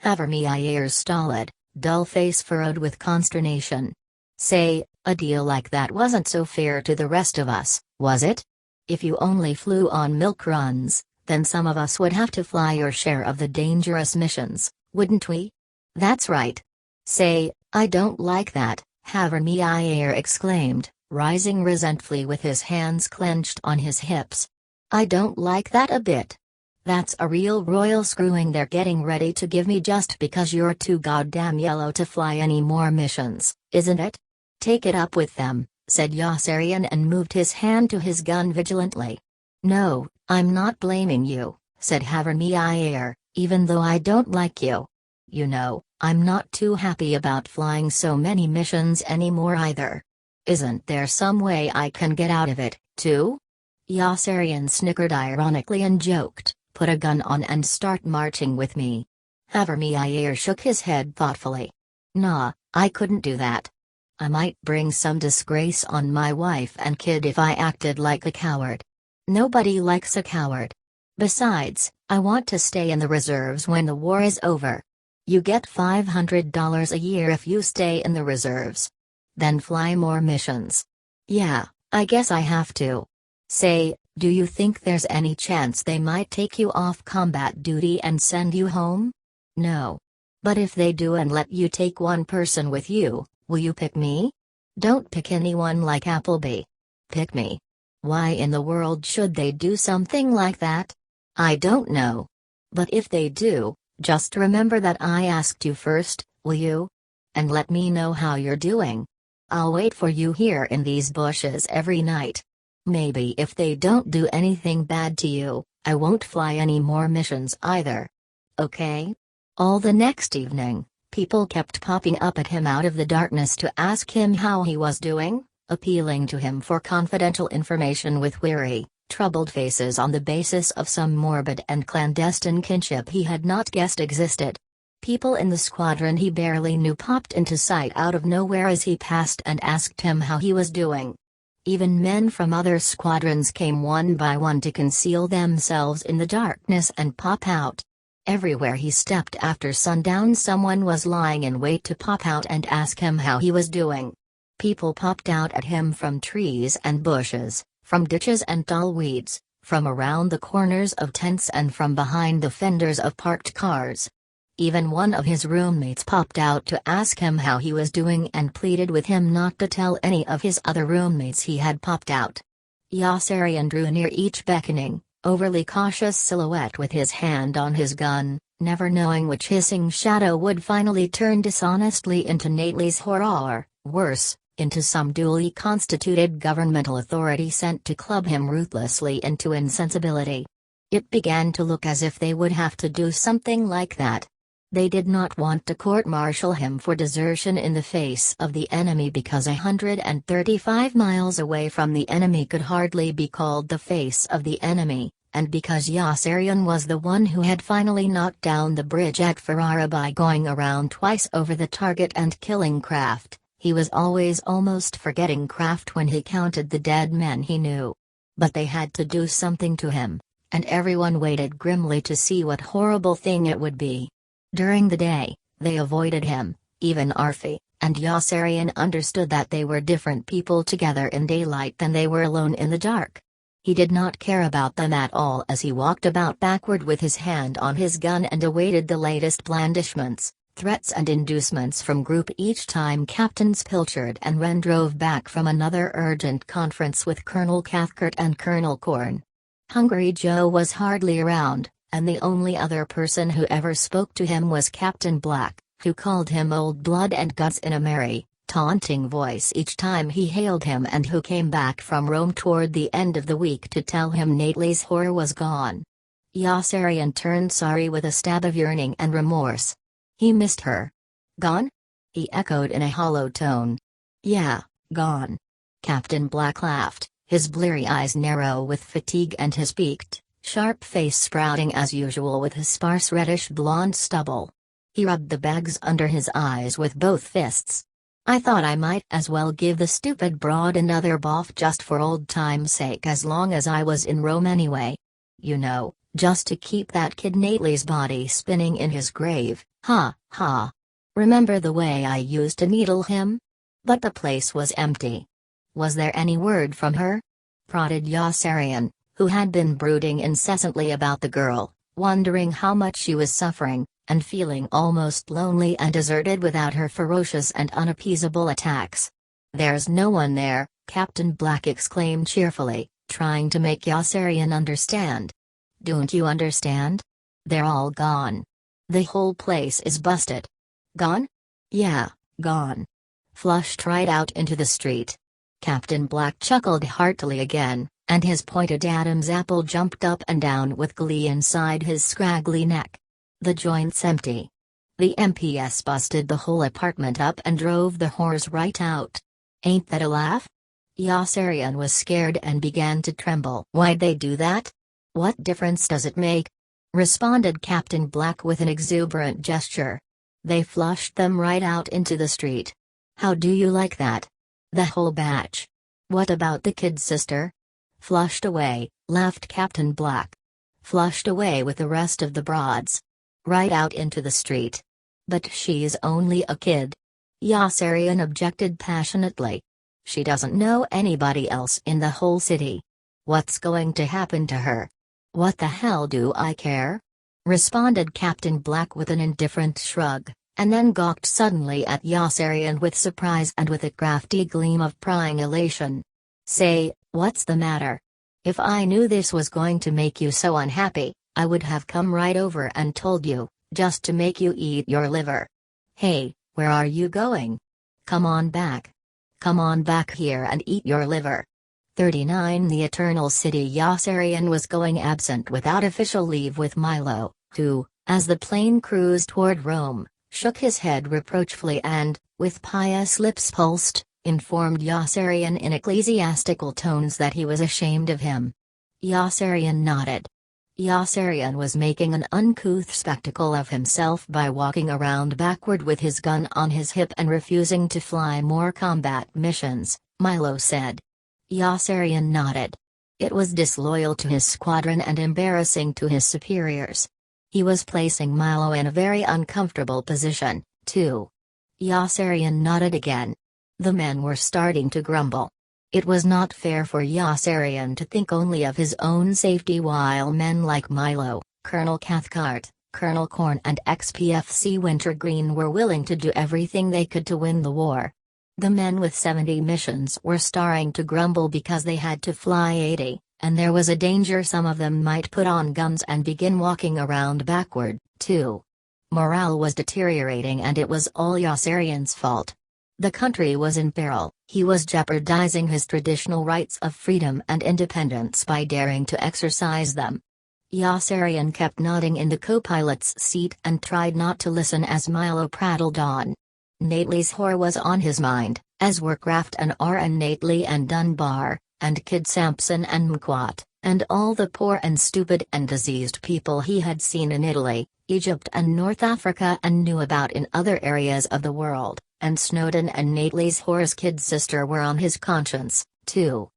Havermeyer's stolid, dull face furrowed with consternation. Say, a deal like that wasn't so fair to the rest of us, was it? If you only flew on milk runs, then some of us would have to fly your share of the dangerous missions, wouldn't we? That's right. Say, I don't like that, Havermeyer exclaimed, rising resentfully with his hands clenched on his hips. I don't like that a bit. That's a real royal screwing they're getting ready to give me just because you're too goddamn yellow to fly any more missions, isn't it? Take it up with them, said Yossarian and moved his hand to his gun vigilantly. No, I'm not blaming you, said Havermeyer, even though I don't like you. You know, I'm not too happy about flying so many missions anymore either. Isn't there some way I can get out of it, too? Yossarian snickered ironically and joked, "Put a gun on and start marching with me." Havermeyer shook his head thoughtfully. "Nah, I couldn't do that. I might bring some disgrace on my wife and kid if I acted like a coward. Nobody likes a coward. Besides, I want to stay in the reserves when the war is over. You get $500 a year if you stay in the reserves. Then fly more missions." "Yeah, I guess I have to. Say, do you think there's any chance they might take you off combat duty and send you home?" "No. But if they do and let you take one person with you, will you pick me?" "Don't pick anyone like Appleby. Pick me." "Why in the world should they do something like that?" "I don't know. But if they do, just remember that I asked you first, will you? And let me know how you're doing. I'll wait for you here in these bushes every night. Maybe if they don't do anything bad to you, I won't fly any more missions either. Okay?" All the next evening, people kept popping up at him out of the darkness to ask him how he was doing, appealing to him for confidential information with weary, troubled faces on the basis of some morbid and clandestine kinship he had not guessed existed. People in the squadron he barely knew popped into sight out of nowhere as he passed and asked him how he was doing. Even men from other squadrons came one by one to conceal themselves in the darkness and pop out. Everywhere he stepped after sundown someone was lying in wait to pop out and ask him how he was doing. People popped out at him from trees and bushes, from ditches and tall weeds, from around the corners of tents and from behind the fenders of parked cars. Even one of his roommates popped out to ask him how he was doing and pleaded with him not to tell any of his other roommates he had popped out. Yossarian drew near each beckoning, overly cautious silhouette with his hand on his gun, never knowing which hissing shadow would finally turn dishonestly into Nately's horror or, worse, into some duly constituted governmental authority sent to club him ruthlessly into insensibility. It began to look as if they would have to do something like that. They did not want to court-martial him for desertion in the face of the enemy because 135 miles away from the enemy could hardly be called the face of the enemy, and because Yossarian was the one who had finally knocked down the bridge at Ferrara by going around twice over the target and killing Kraft. He was always almost forgetting Kraft when he counted the dead men he knew. But they had to do something to him, and everyone waited grimly to see what horrible thing it would be. During the day, they avoided him, even Arfi, and Yossarian understood that they were different people together in daylight than they were alone in the dark. He did not care about them at all as he walked about backward with his hand on his gun and awaited the latest blandishments, threats and inducements from Group each time Captains Pilchard and Wren drove back from another urgent conference with Colonel Cathcart and Colonel Korn. Hungry Joe was hardly around, and the only other person who ever spoke to him was Captain Black, who called him old blood and guts in a merry, taunting voice each time he hailed him and who came back from Rome toward the end of the week to tell him Nately's whore was gone. Yossarian turned sorry with a stab of yearning and remorse. He missed her. "Gone?" he echoed in a hollow tone. "Yeah, gone." Captain Black laughed, his bleary eyes narrow with fatigue and his peaked, sharp face sprouting as usual with his sparse reddish blonde stubble. He rubbed the bags under his eyes with both fists. "I thought I might as well give the stupid broad another boff just for old time's sake as long as I was in Rome anyway. You know, just to keep that kid Nately's body spinning in his grave, ha, ha. Remember the way I used to needle him? But the place was empty. Was there any word from her?" prodded Yossarian, who had been brooding incessantly about the girl, wondering how much she was suffering, and feeling almost lonely and deserted without her ferocious and unappeasable attacks. "There's no one there," Captain Black exclaimed cheerfully, trying to make Yossarian understand. "Don't you understand? They're all gone. The whole place is busted." "Gone?" "Yeah, gone. Flushed right out into the street." Captain Black chuckled heartily again, and his pointed Adam's apple jumped up and down with glee inside his scraggly neck. "The joint's empty. The MPS busted the whole apartment up and drove the whores right out. Ain't that a laugh? Yossarian was scared and began to tremble. Why'd they do that? What difference does it make? Responded Captain Black with an exuberant gesture. They flushed them right out into the street. How do you like that? The whole batch. What about the kid sister? Flushed away, laughed Captain Black. Flushed away with the rest of the broads. Right out into the street. But she's only a kid. Yossarian objected passionately. She doesn't know anybody else in the whole city. What's going to happen to her? What the hell do I care? Responded Captain Black with an indifferent shrug, and then gawked suddenly at Yossarian with surprise and with a crafty gleam of prying elation. Say, what's the matter? If I knew this was going to make you so unhappy, I would have come right over and told you, just to make you eat your liver. Hey, where are you going? Come on back. Come on back here and eat your liver. 39 The Eternal City. Yossarian was going absent without official leave with Milo, who, as the plane cruised toward Rome, shook his head reproachfully and, with pious lips pulsed, informed Yossarian in ecclesiastical tones that he was ashamed of him. Yossarian nodded. Yossarian was making an uncouth spectacle of himself by walking around backward with his gun on his hip and refusing to fly more combat missions, Milo said. Yossarian nodded. It was disloyal to his squadron and embarrassing to his superiors. He was placing Milo in a very uncomfortable position, too. Yossarian nodded again. The men were starting to grumble. It was not fair for Yossarian to think only of his own safety while men like Milo, Colonel Cathcart, Colonel Korn and XPFC Wintergreen were willing to do everything they could to win the war. The men with 70 missions were starting to grumble because they had to fly 80, and there was a danger some of them might put on guns and begin walking around backward, too. Morale was deteriorating and it was all Yossarian's fault. The country was in peril, he was jeopardizing his traditional rights of freedom and independence by daring to exercise them. Yossarian kept nodding in the co-pilot's seat and tried not to listen as Milo prattled on. Nately's whore was on his mind, as were Kraft and R.N. Nately and Dunbar, and Kid Sampson and Mquat, and all the poor and stupid and diseased people he had seen in Italy, Egypt and North Africa and knew about in other areas of the world. And Snowden and Nately's whore's kid sister were on his conscience, too.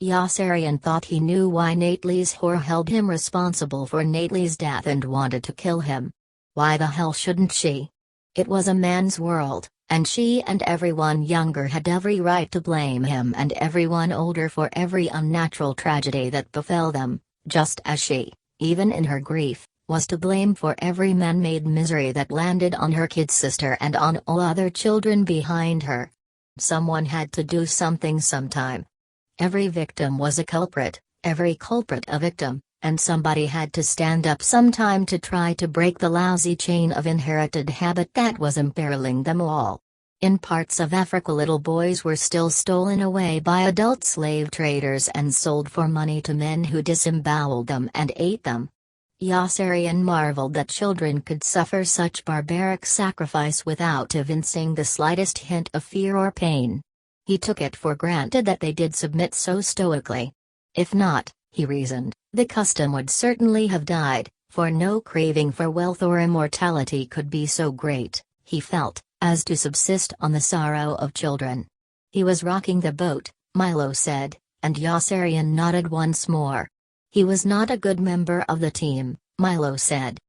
Yossarian thought he knew why Nately's whore held him responsible for Nately's death and wanted to kill him. Why the hell shouldn't she? It was a man's world, and she and everyone younger had every right to blame him and everyone older for every unnatural tragedy that befell them, just as she, even in her grief, was to blame for every man-made misery that landed on her kid sister and on all other children behind her. Someone had to do something sometime. Every victim was a culprit, every culprit a victim, and somebody had to stand up sometime to try to break the lousy chain of inherited habit that was imperiling them all. In parts of Africa little boys were still stolen away by adult slave traders and sold for money to men who disemboweled them and ate them. Yossarian marveled that children could suffer such barbaric sacrifice without evincing the slightest hint of fear or pain. He took it for granted that they did submit so stoically. If not, he reasoned, the custom would certainly have died, for no craving for wealth or immortality could be so great, he felt, as to subsist on the sorrow of children. He was rocking the boat, Milo said, and Yossarian nodded once more. He was not a good member of the team, Milo said.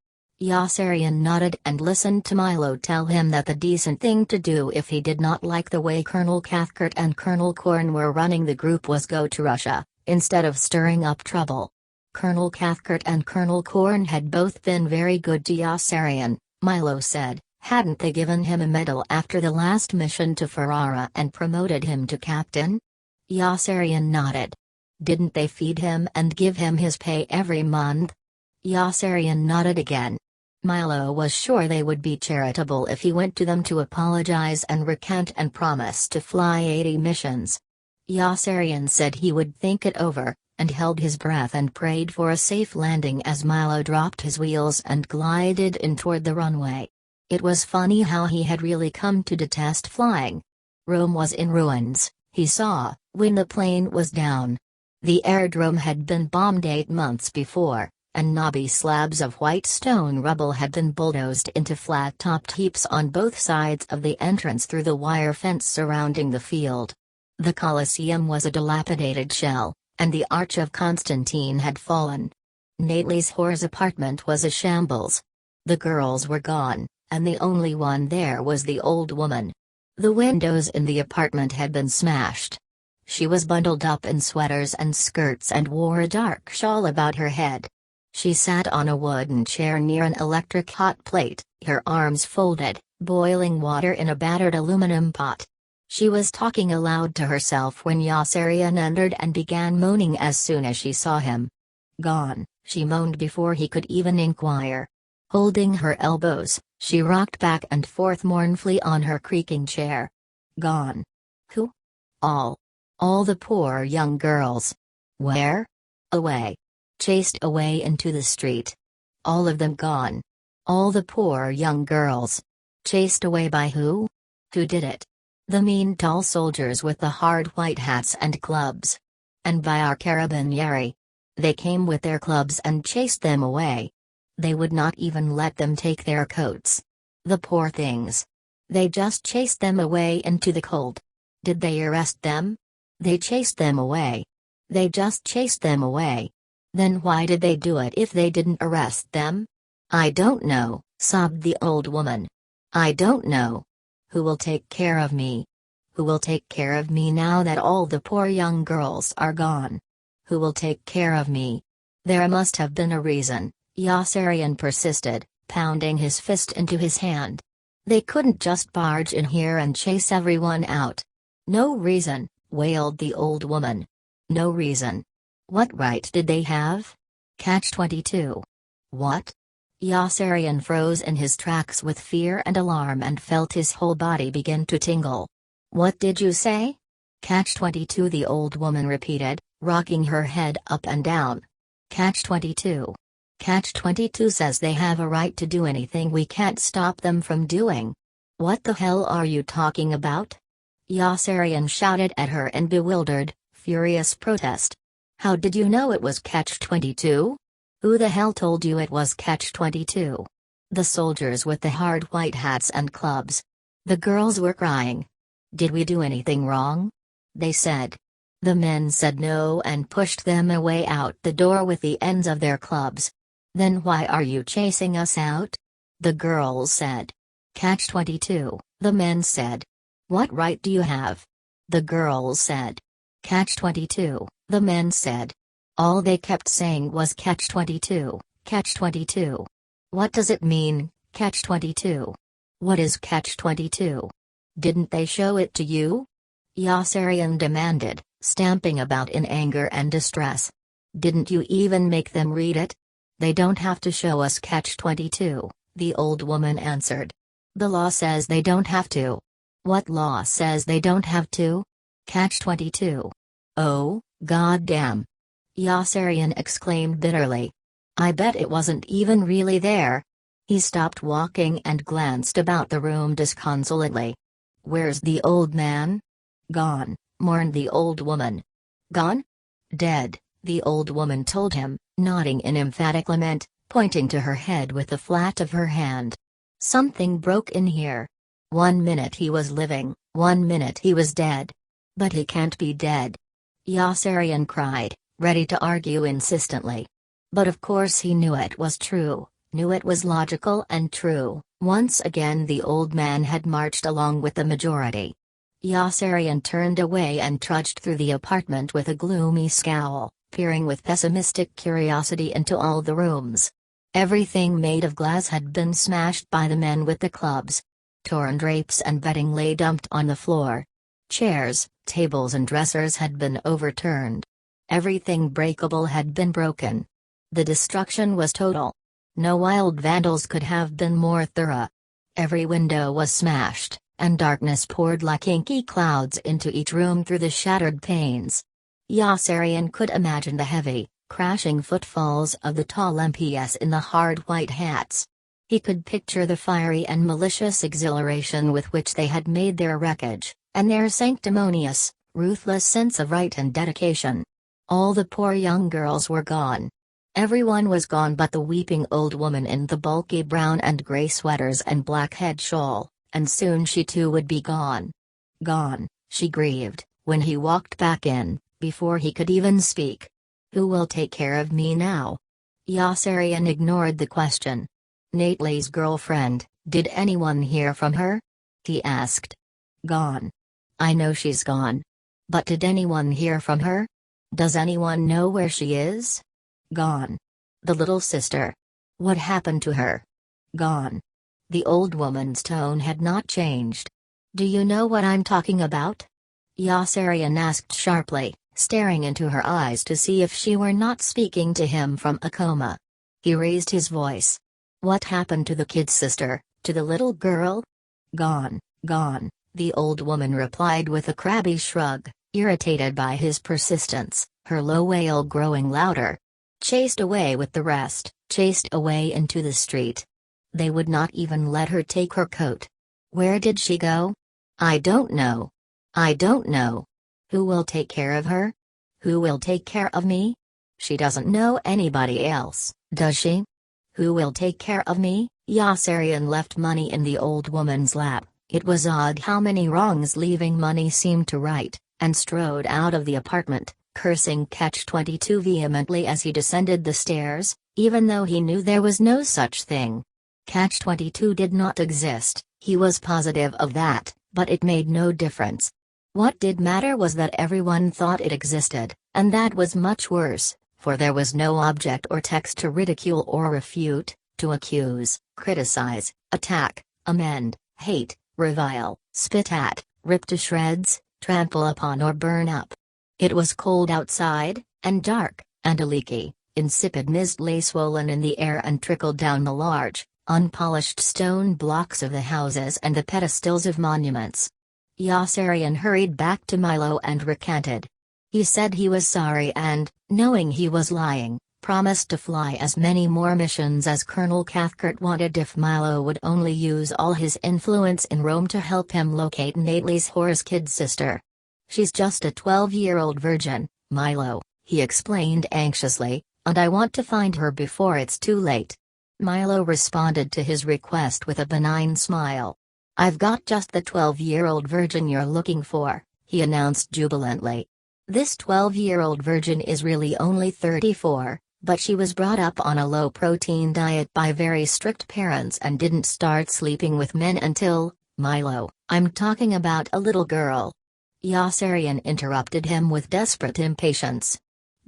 Yossarian nodded and listened to Milo tell him that the decent thing to do if he did not like the way Colonel Cathcart and Colonel Korn were running the group was go to Russia, instead of stirring up trouble. Colonel Cathcart and Colonel Korn had both been very good to Yossarian, Milo said. Hadn't they given him a medal after the last mission to Ferrara and promoted him to captain? Yossarian nodded. Didn't they feed him and give him his pay every month? Yossarian nodded again. Milo was sure they would be charitable if he went to them to apologize and recant and promise to fly 80 missions. Yossarian said he would think it over, and held his breath and prayed for a safe landing as Milo dropped his wheels and glided in toward the runway. It was funny how he had really come to detest flying. Rome was in ruins. He saw, when the plane was down. The airdrome had been bombed 8 months before, and knobby slabs of white stone rubble had been bulldozed into flat-topped heaps on both sides of the entrance through the wire fence surrounding the field. The Colosseum was a dilapidated shell, and the Arch of Constantine had fallen. Nately's whore's apartment was a shambles. The girls were gone, and the only one there was the old woman. The windows in the apartment had been smashed. She was bundled up in sweaters and skirts and wore a dark shawl about her head. She sat on a wooden chair near an electric hot plate, her arms folded, boiling water in a battered aluminum pot. She was talking aloud to herself when Yossarian entered and began moaning as soon as she saw him. "Gone," she moaned before he could even inquire. Holding her elbows, she rocked back and forth mournfully on her creaking chair. "Gone." "Who?" "All. All the poor young girls." "Where?" "Away. Chased away into the street. All of them gone. All the poor young girls. Chased away by who?" "Who did it?" "The mean tall soldiers with the hard white hats and clubs. And by our carabinieri. They came with their clubs and chased them away. They would not even let them take their coats. The poor things. They just chased them away into the cold." "Did they arrest them?" "They chased them away. They just chased them away." "Then why did they do it if they didn't arrest them?" "I don't know," sobbed the old woman. "I don't know. Who will take care of me? Who will take care of me now that all the poor young girls are gone? Who will take care of me?" "There must have been a reason," Yossarian persisted, pounding his fist into his hand. "They couldn't just barge in here and chase everyone out." "No reason," wailed the old woman. "No reason. What right did they have?" Catch-22. "What?" Yossarian froze in his tracks with fear and alarm and felt his whole body begin to tingle. "What did you say?" Catch-22, the old woman repeated, rocking her head up and down. Catch-22. Catch-22 says they have a right to do anything we can't stop them from doing. "What the hell are you talking about?" Yossarian shouted at her in bewildered, furious protest. "How did you know it was Catch-22? Who the hell told you it was Catch-22? "The soldiers with the hard white hats and clubs. The girls were crying. "Did we do anything wrong?" they said. The men said no and pushed them away out the door with the ends of their clubs. "Then why are you chasing us out?" the girls said. Catch-22, the men said. "What right do you have?" the girls said. Catch-22, the men said. All they kept saying was Catch-22, Catch-22. "What does it mean, Catch-22? What is Catch-22? Didn't they show it to you?" Yossarian demanded, stamping about in anger and distress. "Didn't you even make them read it?" "They don't have to show us Catch-22, the old woman answered. "The law says they don't have to." "What law says they don't have to?" Catch-22. "Oh, goddamn!" Yossarian exclaimed bitterly. "I bet it wasn't even really there." He stopped walking and glanced about the room disconsolately. "Where's the old man?" "Gone," mourned the old woman. "Gone?" "Dead," the old woman told him, nodding in emphatic lament, pointing to her head with the flat of her hand. "Something broke in here. 1 minute he was living, 1 minute he was dead. But he can't be dead." Yossarian cried, ready to argue insistently. But of course he knew it was true, knew it was logical and true. Once again the old man had marched along with the majority. Yossarian turned away and trudged through the apartment with a gloomy scowl, peering with pessimistic curiosity into all the rooms. Everything made of glass had been smashed by the men with the clubs. Torn drapes and bedding lay dumped on the floor. Chairs, tables and dressers had been overturned. Everything breakable had been broken. The destruction was total. No wild vandals could have been more thorough. Every window was smashed, and darkness poured like inky clouds into each room through the shattered panes. Yossarian could imagine the heavy, crashing footfalls of the tall MPs in the hard white hats. He could picture the fiery and malicious exhilaration with which they had made their wreckage, and their sanctimonious, ruthless sense of right and dedication. All the poor young girls were gone. Everyone was gone but the weeping old woman in the bulky brown and gray sweaters and black head shawl, and soon she too would be gone. Gone, she grieved, when he walked back in, before he could even speak. Who will take care of me now? Yossarian ignored the question. Nately's girlfriend, did anyone hear from her? He asked. Gone. I know she's gone. But did anyone hear from her? Does anyone know where she is? Gone. The little sister. What happened to her? Gone. The old woman's tone had not changed. Do you know what I'm talking about? Yossarian asked sharply, staring into her eyes to see if she were not speaking to him from a coma. He raised his voice. What happened to the kid sister, to the little girl? Gone, gone, the old woman replied with a crabby shrug, irritated by his persistence, her low wail growing louder. Chased away with the rest, chased away into the street. They would not even let her take her coat. Where did she go? I don't know. I don't know. Who will take care of her? Who will take care of me? She doesn't know anybody else, does she? Who will take care of me? Yossarian left money in the old woman's lap. It was odd how many wrongs leaving money seemed to right, and strode out of the apartment, cursing Catch-22 vehemently as he descended the stairs, even though he knew there was no such thing. Catch-22 did not exist, he was positive of that, but it made no difference. What did matter was that everyone thought it existed, and that was much worse, for there was no object or text to ridicule or refute, to accuse, criticize, attack, amend, hate, revile, spit at, rip to shreds, trample upon or burn up. It was cold outside, and dark, and a leaky, insipid mist lay swollen in the air and trickled down the large, unpolished stone blocks of the houses and the pedestals of monuments. Yossarian hurried back to Milo and recanted. He said he was sorry and, knowing he was lying, promised to fly as many more missions as Colonel Cathcart wanted if Milo would only use all his influence in Rome to help him locate Nately's whore's kid sister. She's just a 12-year-old virgin, Milo, he explained anxiously, and I want to find her before it's too late. Milo responded to his request with a benign smile. I've got just the 12-year-old virgin you're looking for, he announced jubilantly. This 12-year-old virgin is really only 34, but she was brought up on a low-protein diet by very strict parents and didn't start sleeping with men until, Milo, I'm talking about a little girl. Yossarian interrupted him with desperate impatience.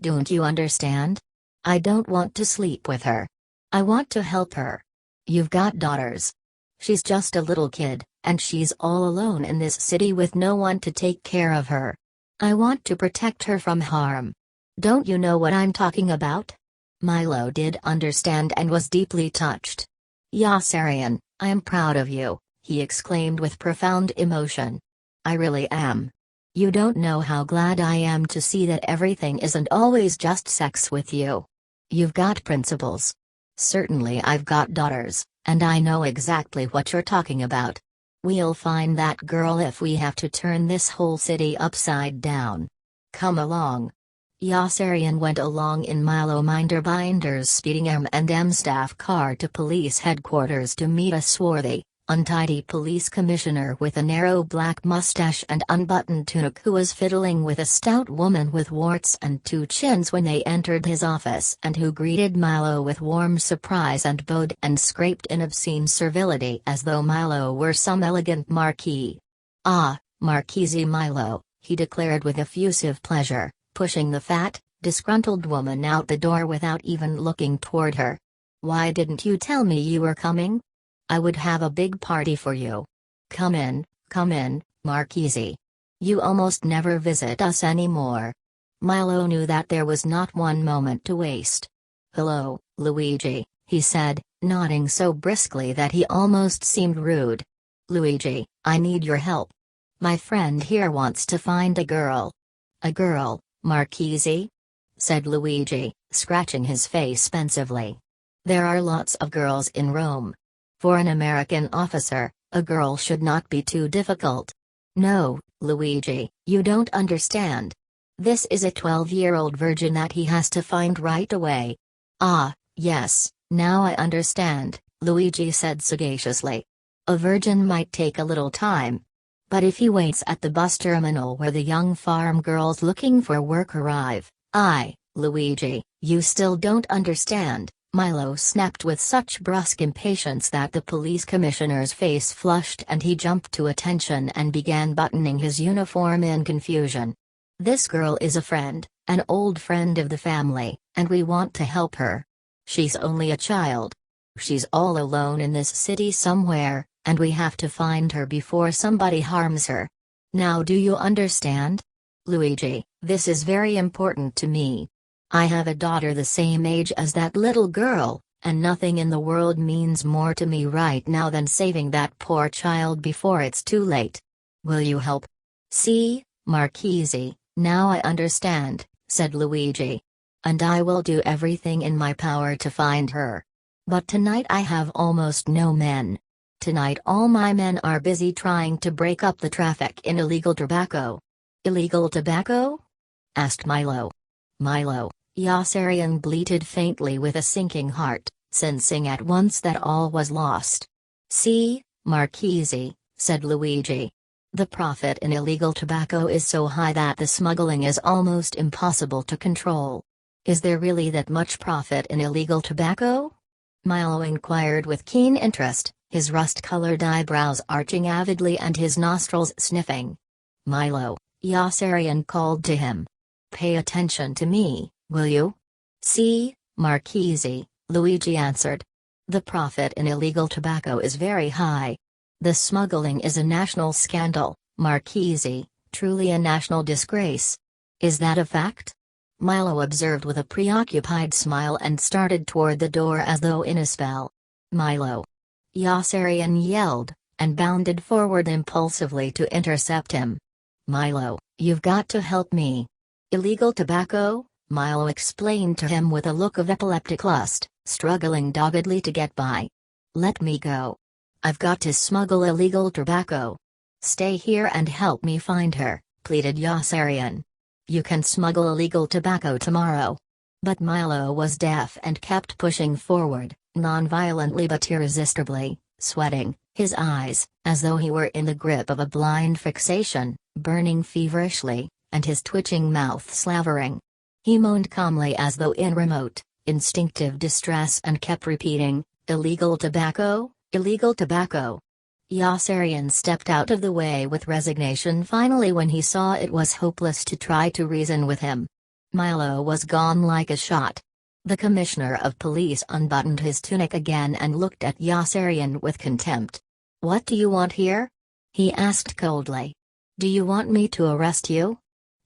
Don't you understand? I don't want to sleep with her. I want to help her. You've got daughters. She's just a little kid, and she's all alone in this city with no one to take care of her. I want to protect her from harm. Don't you know what I'm talking about? Milo did understand and was deeply touched. Yossarian, I am proud of you, he exclaimed with profound emotion. I really am. You don't know how glad I am to see that everything isn't always just sex with you. You've got principles. Certainly I've got daughters, and I know exactly what you're talking about. We'll find that girl if we have to turn this whole city upside down. Come along. Yossarian went along in Milo Minderbinder's speeding M&M staff car to police headquarters to meet a swarthy, untidy police commissioner with a narrow black mustache and unbuttoned tunic who was fiddling with a stout woman with warts and two chins when they entered his office and who greeted Milo with warm surprise and bowed and scraped in obscene servility as though Milo were some elegant marquis. Ah, Marchese Milo, he declared with effusive pleasure, pushing the fat, disgruntled woman out the door without even looking toward her. Why didn't you tell me you were coming? I would have a big party for you. Come in, Marchese. You almost never visit us anymore. Milo knew that there was not one moment to waste. Hello, Luigi, he said, nodding so briskly that he almost seemed rude. Luigi, I need your help. My friend here wants to find a girl. A girl, Marchese? Said Luigi, scratching his face pensively. There are lots of girls in Rome. For an American officer, a girl should not be too difficult. No, Luigi, you don't understand. This is a 12-year-old virgin that he has to find right away. Ah, yes, now I understand, Luigi said sagaciously. A virgin might take a little time. But if he waits at the bus terminal where the young farm girls looking for work arrive, Luigi, you still don't understand, Milo snapped with such brusque impatience that the police commissioner's face flushed and he jumped to attention and began buttoning his uniform in confusion. This girl is a friend, an old friend of the family, and we want to help her. She's only a child. She's all alone in this city somewhere, and we have to find her before somebody harms her. Now do you understand? Luigi, this is very important to me. I have a daughter the same age as that little girl, and nothing in the world means more to me right now than saving that poor child before it's too late. Will you help? See, Marchese, now I understand, said Luigi. And I will do everything in my power to find her. But tonight I have almost no men. Tonight all my men are busy trying to break up the traffic in illegal tobacco. Illegal tobacco? Asked Milo. Milo, Yossarian bleated faintly with a sinking heart, sensing at once that all was lost. See, Marchese, said Luigi. The profit in illegal tobacco is so high that the smuggling is almost impossible to control. Is there really that much profit in illegal tobacco? Milo inquired with keen interest, his rust-colored eyebrows arching avidly and his nostrils sniffing. Milo, Yossarian called to him. Pay attention to me, will you? See, Marchese, Luigi answered. The profit in illegal tobacco is very high. The smuggling is a national scandal, Marchese, truly a national disgrace. Is that a fact? Milo observed with a preoccupied smile and started toward the door as though in a spell. Milo! Yossarian yelled, and bounded forward impulsively to intercept him. Milo, you've got to help me. Illegal tobacco? Milo explained to him with a look of epileptic lust, struggling doggedly to get by. Let me go. I've got to smuggle illegal tobacco. Stay here and help me find her, pleaded Yossarian. You can smuggle illegal tobacco tomorrow. But Milo was deaf and kept pushing forward, non-violently but irresistibly, sweating, his eyes, as though he were in the grip of a blind fixation, burning feverishly, and his twitching mouth slavering. He moaned calmly as though in remote, instinctive distress and kept repeating, illegal tobacco, illegal tobacco. Yossarian stepped out of the way with resignation finally when he saw it was hopeless to try to reason with him. Milo was gone like a shot. The commissioner of police unbuttoned his tunic again and looked at Yossarian with contempt. What do you want here? He asked coldly. Do you want me to arrest you?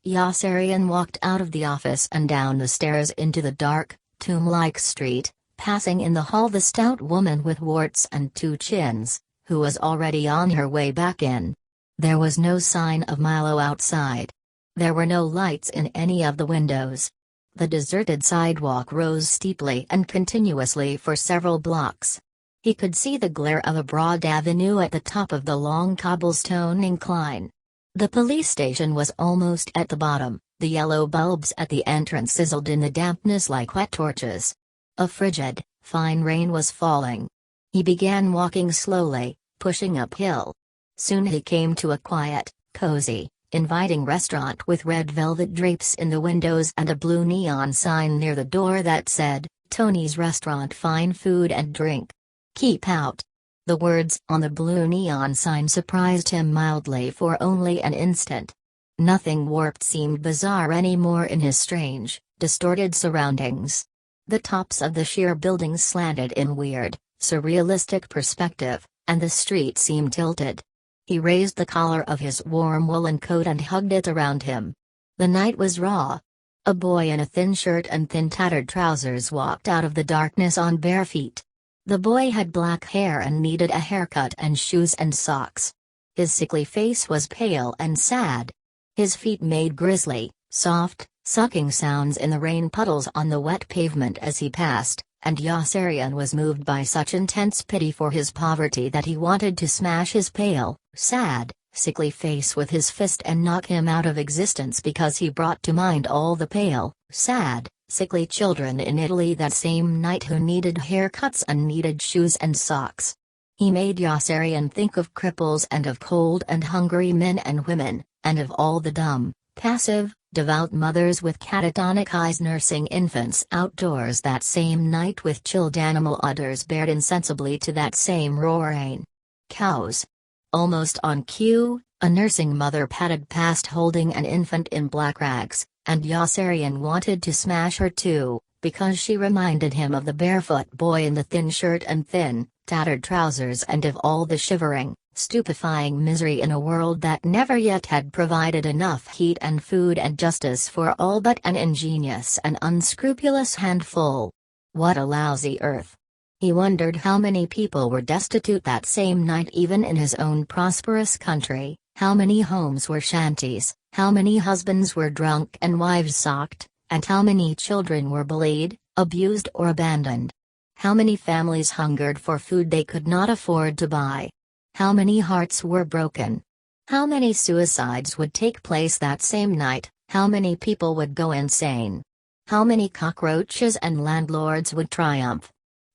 Yossarian walked out of the office and down the stairs into the dark, tomb-like street, passing in the hall the stout woman with warts and two chins, who was already on her way back in. There was no sign of Milo outside. There were no lights in any of the windows. The deserted sidewalk rose steeply and continuously for several blocks. He could see the glare of a broad avenue at the top of the long cobblestone incline. The police station was almost at the bottom, the yellow bulbs at the entrance sizzled in the dampness like wet torches. A frigid, fine rain was falling. He began walking slowly, pushing uphill. Soon he came to a quiet, cozy, inviting restaurant with red velvet drapes in the windows and a blue neon sign near the door that said, Tony's Restaurant, fine food and drink. Keep out. The words on the blue neon sign surprised him mildly for only an instant. Nothing warped seemed bizarre anymore in his strange, distorted surroundings. The tops of the sheer buildings slanted in weird, surrealistic perspective, and the street seemed tilted. He raised the collar of his warm woolen coat and hugged it around him. The night was raw. A boy in a thin shirt and thin tattered trousers walked out of the darkness on bare feet. The boy had black hair and needed a haircut and shoes and socks. His sickly face was pale and sad. His feet made grisly, soft, sucking sounds in the rain puddles on the wet pavement as he passed, and Yossarian was moved by such intense pity for his poverty that he wanted to smash his pale, sad, sickly face with his fist and knock him out of existence because he brought to mind all the pale, sad, sickly children in Italy that same night who needed haircuts and needed shoes and socks. He made Yossarian think of cripples and of cold and hungry men and women, and of all the dumb, passive, devout mothers with catatonic eyes nursing infants outdoors that same night with chilled animal udders bared insensibly to that same roaring. Cows. Almost on cue, a nursing mother padded past holding an infant in black rags, and Yossarian wanted to smash her too, because she reminded him of the barefoot boy in the thin shirt and thin, tattered trousers and of all the shivering, stupefying misery in a world that never yet had provided enough heat and food and justice for all but an ingenious and unscrupulous handful. What a lousy earth! He wondered how many people were destitute that same night even in his own prosperous country, how many homes were shanties, how many husbands were drunk and wives socked, and how many children were bullied, abused or abandoned. How many families hungered for food they could not afford to buy. How many hearts were broken. How many suicides would take place that same night, how many people would go insane. How many cockroaches and landlords would triumph.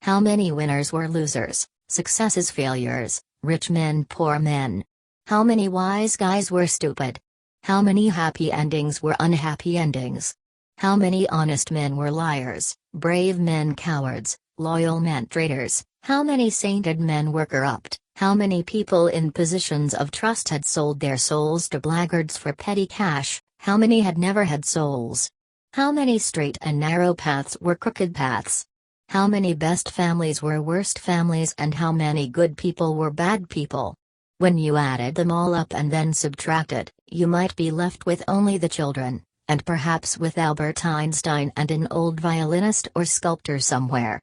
How many winners were losers, successes failures, rich men poor men. How many wise guys were stupid. How many happy endings were unhappy endings. How many honest men were liars, brave men cowards, loyal men traitors, how many sainted men were corrupt, how many people in positions of trust had sold their souls to blackguards for petty cash, how many had never had souls. How many straight and narrow paths were crooked paths. How many best families were worst families and how many good people were bad people. When you added them all up and then subtracted, you might be left with only the children, and perhaps with Albert Einstein and an old violinist or sculptor somewhere.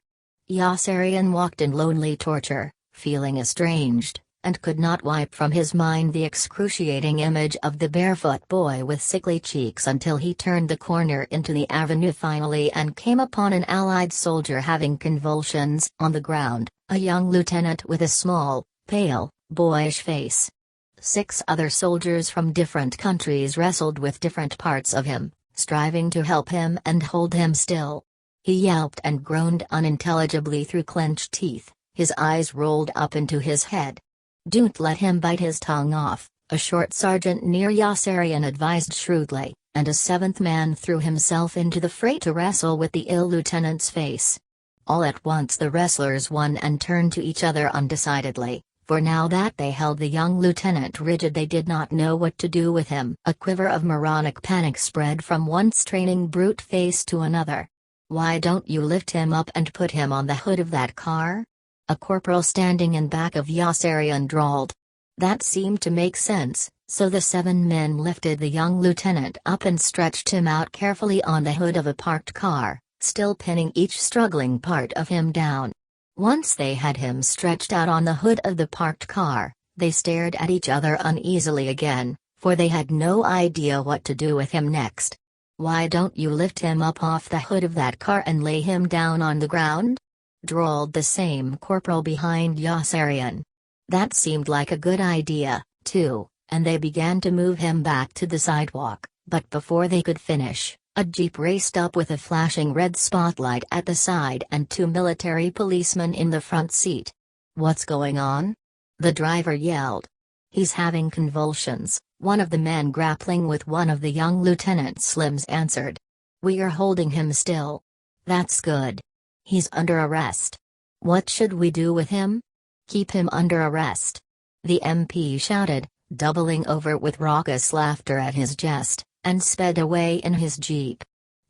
Yossarian walked in lonely torture, feeling estranged, and could not wipe from his mind the excruciating image of the barefoot boy with sickly cheeks until he turned the corner into the avenue finally and came upon an Allied soldier having convulsions on the ground, a young lieutenant with a small, pale, boyish face. 6 other soldiers from different countries wrestled with different parts of him, striving to help him and hold him still. He yelped and groaned unintelligibly through clenched teeth, his eyes rolled up into his head. "Don't let him bite his tongue off," a short sergeant near Yossarian advised shrewdly, and a 7th man threw himself into the fray to wrestle with the ill lieutenant's face. All at once the wrestlers won and turned to each other undecidedly, for now that they held the young lieutenant rigid they did not know what to do with him. A quiver of moronic panic spread from one straining brute face to another. "Why don't you lift him up and put him on the hood of that car?" a corporal standing in back of Yossarian drawled. That seemed to make sense, so the 7 men lifted the young lieutenant up and stretched him out carefully on the hood of a parked car, still pinning each struggling part of him down. Once they had him stretched out on the hood of the parked car, they stared at each other uneasily again, for they had no idea what to do with him next. "Why don't you lift him up off the hood of that car and lay him down on the ground?" drawled the same corporal behind Yossarian. That seemed like a good idea, too, and they began to move him back to the sidewalk, but before they could finish, a jeep raced up with a flashing red spotlight at the side and 2 military policemen in the front seat. "What's going on?" the driver yelled. "He's having convulsions," one of the men grappling with one of the young lieutenant's limbs answered. "We are holding him still." "That's good. He's under arrest." "What should we do with him?" "Keep him under arrest," the MP shouted, doubling over with raucous laughter at his jest, and sped away in his jeep.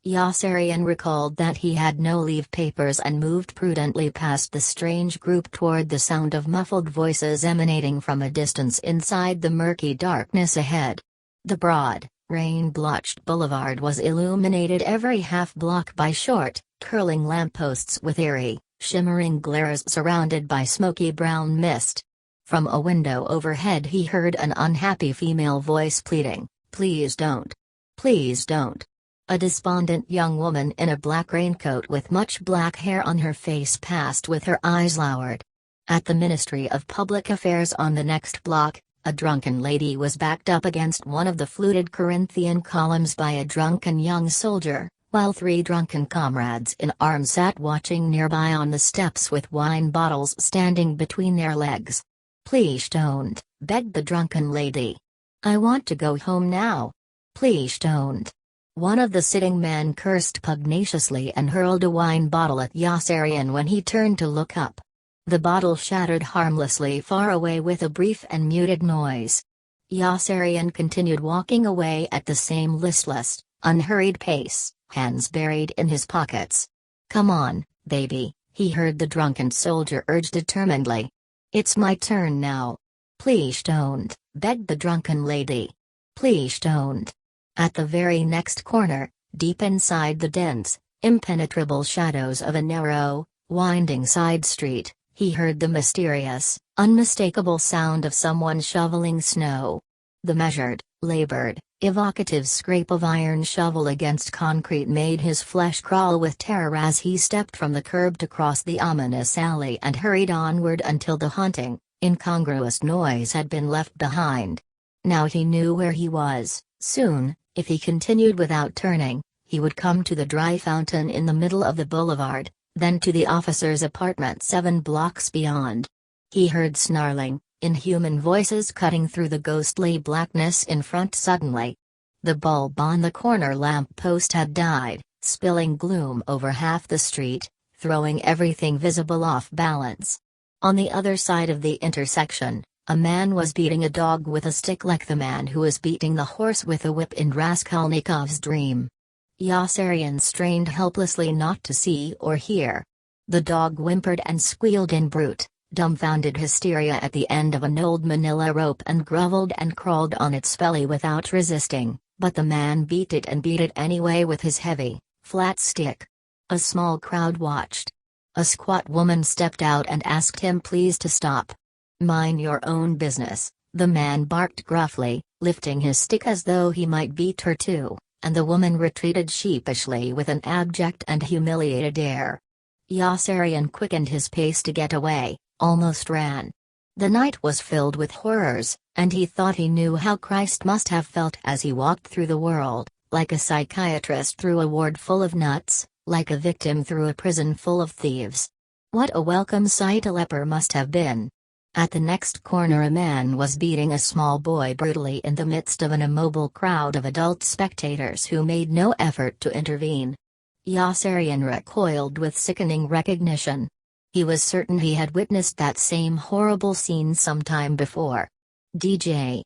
Yossarian recalled that he had no leave papers and moved prudently past the strange group toward the sound of muffled voices emanating from a distance inside the murky darkness ahead. The broad, rain-blotched boulevard was illuminated every half-block by short, curling lampposts with eerie, shimmering glares surrounded by smoky brown mist. From a window overhead he heard an unhappy female voice pleading, "Please don't. Please don't." A despondent young woman in a black raincoat with much black hair on her face passed with her eyes lowered. At the Ministry of Public Affairs on the next block, A drunken lady was backed up against one of the fluted Corinthian columns by a drunken young soldier, while 3 drunken comrades in arms sat watching nearby on the steps with wine bottles standing between their legs. "Please don't," begged the drunken lady. "I want to go home now. Please don't." One of the sitting men cursed pugnaciously and hurled a wine bottle at Yossarian when he turned to look up. The bottle shattered harmlessly far away with a brief and muted noise. Yossarian continued walking away at the same listless, unhurried pace, hands buried in his pockets. "Come on, baby," he heard the drunken soldier urge determinedly. "It's my turn now." "Please don't," begged the drunken lady. "Please don't." At the very next corner, deep inside the dense, impenetrable shadows of a narrow, winding side street, he heard the mysterious, unmistakable sound of someone shoveling snow. The measured, labored, evocative scrape of iron shovel against concrete made his flesh crawl with terror as he stepped from the curb to cross the ominous alley and hurried onward until the haunting, incongruous noise had been left behind. Now he knew where he was. Soon, if he continued without turning, he would come to the dry fountain in the middle of the boulevard, then to the officer's apartment 7 blocks beyond. He heard snarling, inhuman voices cutting through the ghostly blackness in front suddenly. The bulb on the corner lamp post had died, spilling gloom over half the street, throwing everything visible off balance. On the other side of the intersection, a man was beating a dog with a stick like the man who was beating the horse with a whip in Raskolnikov's dream. Yossarian strained helplessly not to see or hear. The dog whimpered and squealed in brute, dumbfounded hysteria at the end of an old manila rope and groveled and crawled on its belly without resisting, but the man beat it anyway with his heavy, flat stick. A small crowd watched. A squat woman stepped out and asked him please to stop. "Mind your own business," the man barked gruffly, lifting his stick as though he might beat her too, and the woman retreated sheepishly with an abject and humiliated air. Yossarian quickened his pace to get away, almost ran. The night was filled with horrors, and he thought he knew how Christ must have felt as he walked through the world, like a psychiatrist through a ward full of nuts, like a victim through a prison full of thieves. What a welcome sight a leper must have been. At the next corner a man was beating a small boy brutally in the midst of an immobile crowd of adult spectators who made no effort to intervene. Yossarian recoiled with sickening recognition. He was certain he had witnessed that same horrible scene some time before. DJ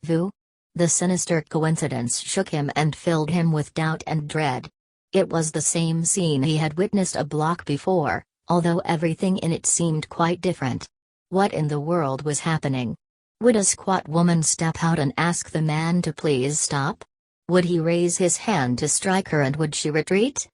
Vu? The sinister coincidence shook him and filled him with doubt and dread. It was the same scene he had witnessed a block before, although everything in it seemed quite different. What in the world was happening? Would a squat woman step out and ask the man to please stop? Would he raise his hand to strike her and would she retreat?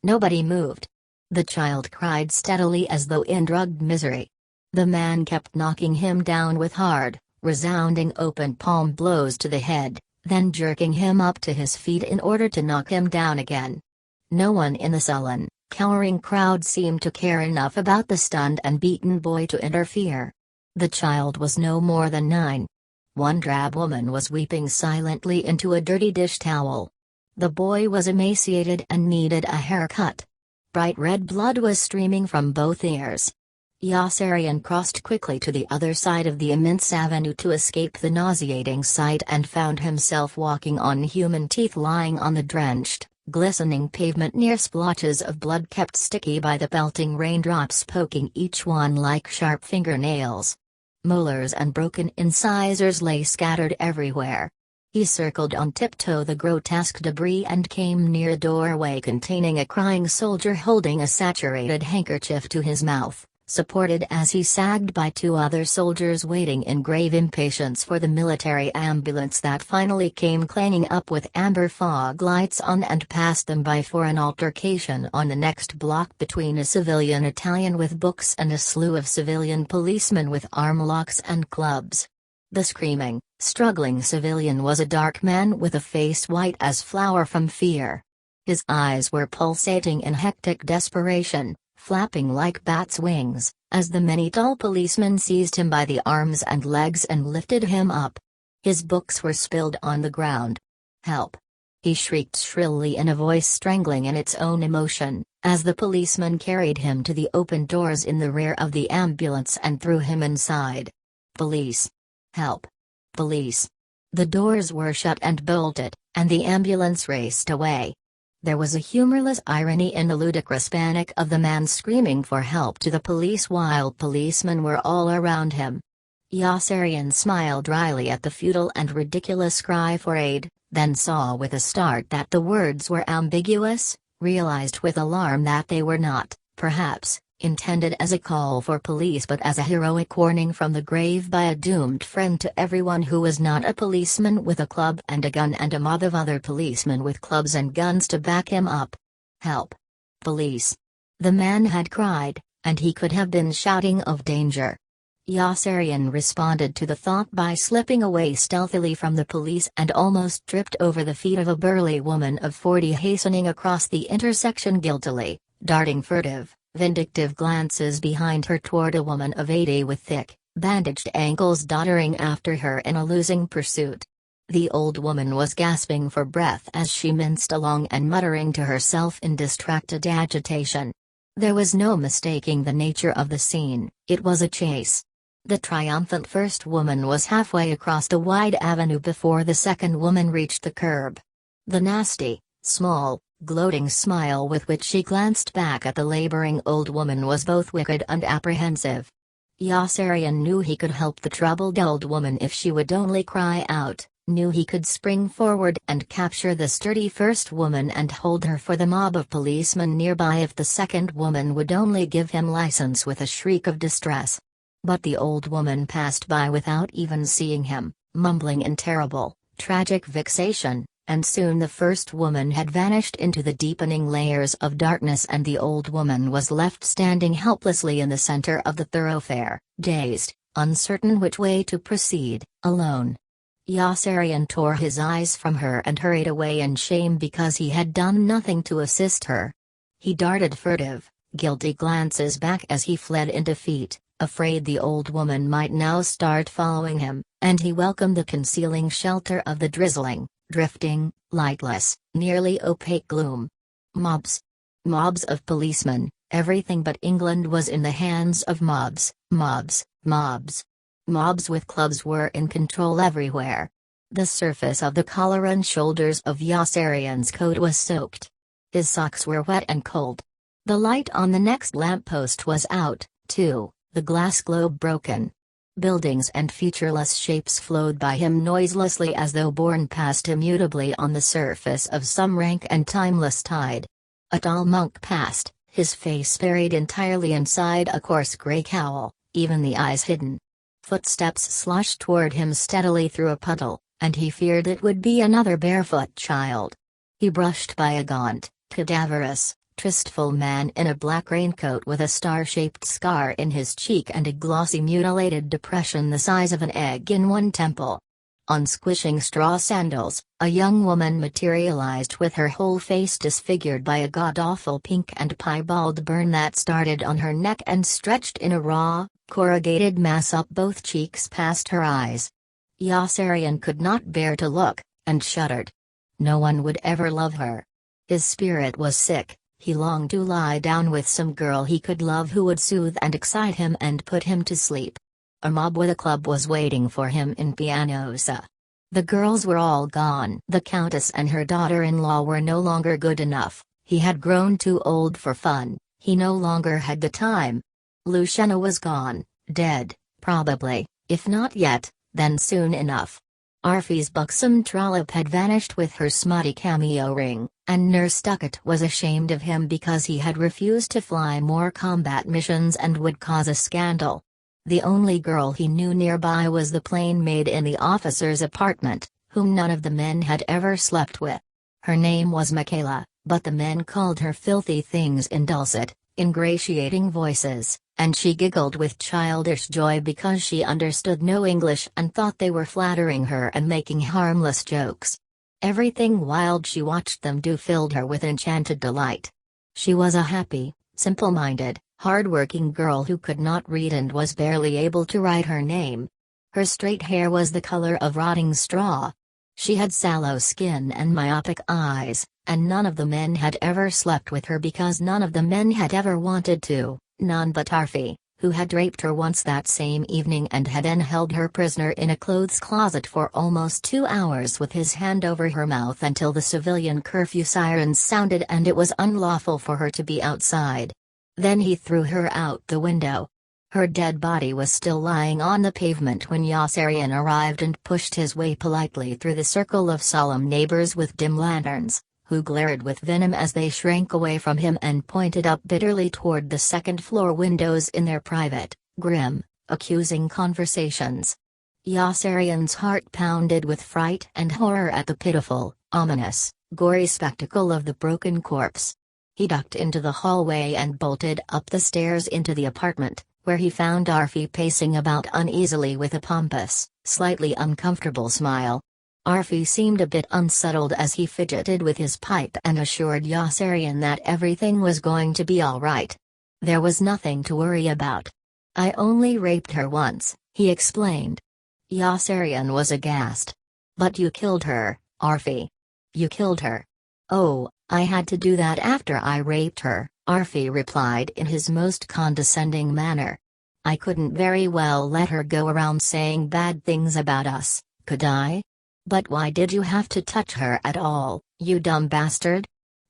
Nobody moved. The child cried steadily as though in drugged misery. The man kept knocking him down with hard, resounding open palm blows to the head, then jerking him up to his feet in order to knock him down again. No one in the sullen, cowering crowd seemed to care enough about the stunned and beaten boy to interfere. The child was no more than 9. One drab woman was weeping silently into a dirty dish towel. The boy was emaciated and needed a haircut. Bright red blood was streaming from both ears. Yossarian crossed quickly to the other side of the immense avenue to escape the nauseating sight and found himself walking on human teeth lying on the drenched, glistening pavement near splotches of blood kept sticky by the pelting raindrops poking each one like sharp fingernails. Molars and broken incisors lay scattered everywhere. He circled on tiptoe the grotesque debris and came near a doorway containing a crying soldier holding a saturated handkerchief to his mouth, supported as he sagged by 2 other soldiers waiting in grave impatience for the military ambulance that finally came clanging up with amber fog lights on and passed them by for an altercation on the next block between a civilian Italian with books and a slew of civilian policemen with arm locks and clubs. The screaming, struggling civilian was a dark man with a face white as flour from fear. His eyes were pulsating in hectic desperation, flapping like bats' wings, as the many tall policemen seized him by the arms and legs and lifted him up. His books were spilled on the ground. "Help!" he shrieked shrilly in a voice strangling in its own emotion, as the policeman carried him to the open doors in the rear of the ambulance and threw him inside. "Police! Help! Police!" The doors were shut and bolted, and the ambulance raced away. There was a humorless irony in the ludicrous panic of the man screaming for help to the police while policemen were all around him. Yossarian smiled dryly at the futile and ridiculous cry for aid, then saw with a start that the words were ambiguous, realized with alarm that they were not, perhaps, intended as a call for police but as a heroic warning from the grave by a doomed friend to everyone who was not a policeman with a club and a gun and a mob of other policemen with clubs and guns to back him up. "Help! Police!" the man had cried, and he could have been shouting of danger. Yossarian responded to the thought by slipping away stealthily from the police and almost tripped over the feet of a burly woman of 40 hastening across the intersection guiltily, darting furtive, vindictive glances behind her toward a woman of 80 with thick, bandaged ankles doddering after her in a losing pursuit. The old woman was gasping for breath as she minced along and muttering to herself in distracted agitation. There was no mistaking the nature of the scene, it was a chase. The triumphant first woman was halfway across the wide avenue before the second woman reached the curb. The nasty, small, gloating smile with which she glanced back at the laboring old woman was both wicked and apprehensive. Yossarian knew he could help the troubled old woman if she would only cry out, knew he could spring forward and capture the sturdy first woman and hold her for the mob of policemen nearby if the second woman would only give him license with a shriek of distress. But the old woman passed by without even seeing him, mumbling in terrible, tragic vexation, and soon the first woman had vanished into the deepening layers of darkness and the old woman was left standing helplessly in the center of the thoroughfare, dazed, uncertain which way to proceed, alone. Yossarian tore his eyes from her and hurried away in shame because he had done nothing to assist her. He darted furtive, guilty glances back as he fled in defeat, afraid the old woman might now start following him, and he welcomed the concealing shelter of the drizzling, drifting, lightless, nearly opaque gloom. Mobs. Mobs of policemen, everything but England was in the hands of mobs, mobs, mobs. Mobs with clubs were in control everywhere. The surface of the collar and shoulders of Yossarian's coat was soaked. His socks were wet and cold. The light on the next lamppost was out, too, the glass globe broken. Buildings and featureless shapes flowed by him noiselessly as though borne past immutably on the surface of some rank and timeless tide. A tall monk passed, his face buried entirely inside a coarse grey cowl, even the eyes hidden. Footsteps sloshed toward him steadily through a puddle, and he feared it would be another barefoot child. He brushed by a gaunt, cadaverous, tristful man in a black raincoat with a star-shaped scar in his cheek and a glossy mutilated depression the size of an egg in one temple. On squishing straw sandals, a young woman materialized with her whole face disfigured by a god-awful pink and piebald burn that started on her neck and stretched in a raw, corrugated mass up both cheeks past her eyes. Yossarian could not bear to look, and shuddered. No one would ever love her. His spirit was sick. He longed to lie down with some girl he could love who would soothe and excite him and put him to sleep. A mob with a club was waiting for him in Pianosa. The girls were all gone. The countess and her daughter-in-law were no longer good enough. He had grown too old for fun. He no longer had the time. Luciana was gone, dead, probably, if not yet, then soon enough. Arfie's buxom trollop had vanished with her smutty cameo ring, and Nurse Ducat was ashamed of him because he had refused to fly more combat missions and would cause a scandal. The only girl he knew nearby was the plain maid in the officer's apartment, whom none of the men had ever slept with. Her name was Michaela, but the men called her filthy things in dulcet, ingratiating voices, and she giggled with childish joy because she understood no English and thought they were flattering her and making harmless jokes. Everything wild she watched them do filled her with enchanted delight. She was a happy, simple-minded, hard-working girl who could not read and was barely able to write her name. Her straight hair was the color of rotting straw. She had sallow skin and myopic eyes, and none of the men had ever slept with her because none of the men had ever wanted to, none but Arfi, who had raped her once that same evening and had then held her prisoner in a clothes closet for almost 2 hours with his hand over her mouth until the civilian curfew sirens sounded and it was unlawful for her to be outside. Then he threw her out the window. Her dead body was still lying on the pavement when Yossarian arrived and pushed his way politely through the circle of solemn neighbors with dim lanterns, who glared with venom as they shrank away from him and pointed up bitterly toward the second-floor windows in their private, grim, accusing conversations. Yossarian's heart pounded with fright and horror at the pitiful, ominous, gory spectacle of the broken corpse. He ducked into the hallway and bolted up the stairs into the apartment, where he found Arfi pacing about uneasily with a pompous, slightly uncomfortable smile. Arfi seemed a bit unsettled as he fidgeted with his pipe and assured Yossarian that everything was going to be all right. There was nothing to worry about. I only raped her once, he explained. Yossarian was aghast. But you killed her, Arfi. You killed her. Oh, I had to do that after I raped her, Arfi replied in his most condescending manner. I couldn't very well let her go around saying bad things about us, could I? But why did you have to touch her at all, you dumb bastard?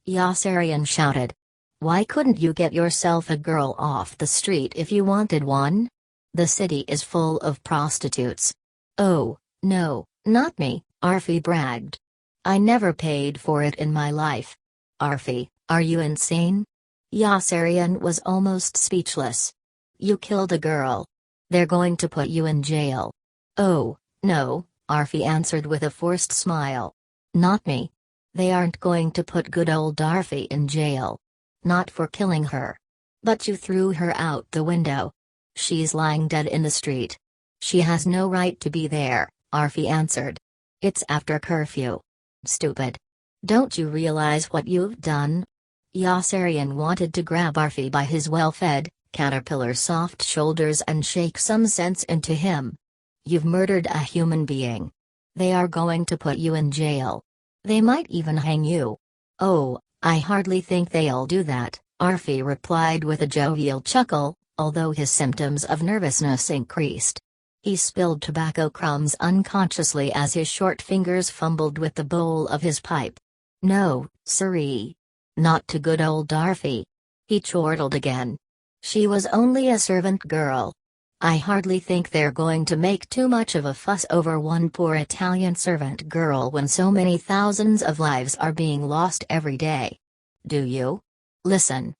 Yossarian shouted. Why couldn't you get yourself a girl off the street if you wanted one? The city is full of prostitutes. Oh, no, not me, Arfi bragged. I never paid for it in my life. Arfi, are you insane? Yossarian was almost speechless. You killed a girl. They're going to put you in jail. Oh, no, Arfi answered with a forced smile. Not me. They aren't going to put good old Arfi in jail. Not for killing her. But you threw her out the window. She's lying dead in the street. She has no right to be there, Arfi answered. It's after curfew. Stupid. Don't you realize what you've done? Yossarian wanted to grab Arfi by his well-fed, caterpillar soft shoulders and shake some sense into him. You've murdered a human being. They are going to put you in jail. They might even hang you. Oh, I hardly think they'll do that, Arfi replied with a jovial chuckle, although his symptoms of nervousness increased. He spilled tobacco crumbs unconsciously as his short fingers fumbled with the bowl of his pipe. No, siree. Not to good old Arfi. He chortled again. She was only a servant girl. I hardly think they're going to make too much of a fuss over one poor Italian servant girl when so many thousands of lives are being lost every day. Do you? Listen.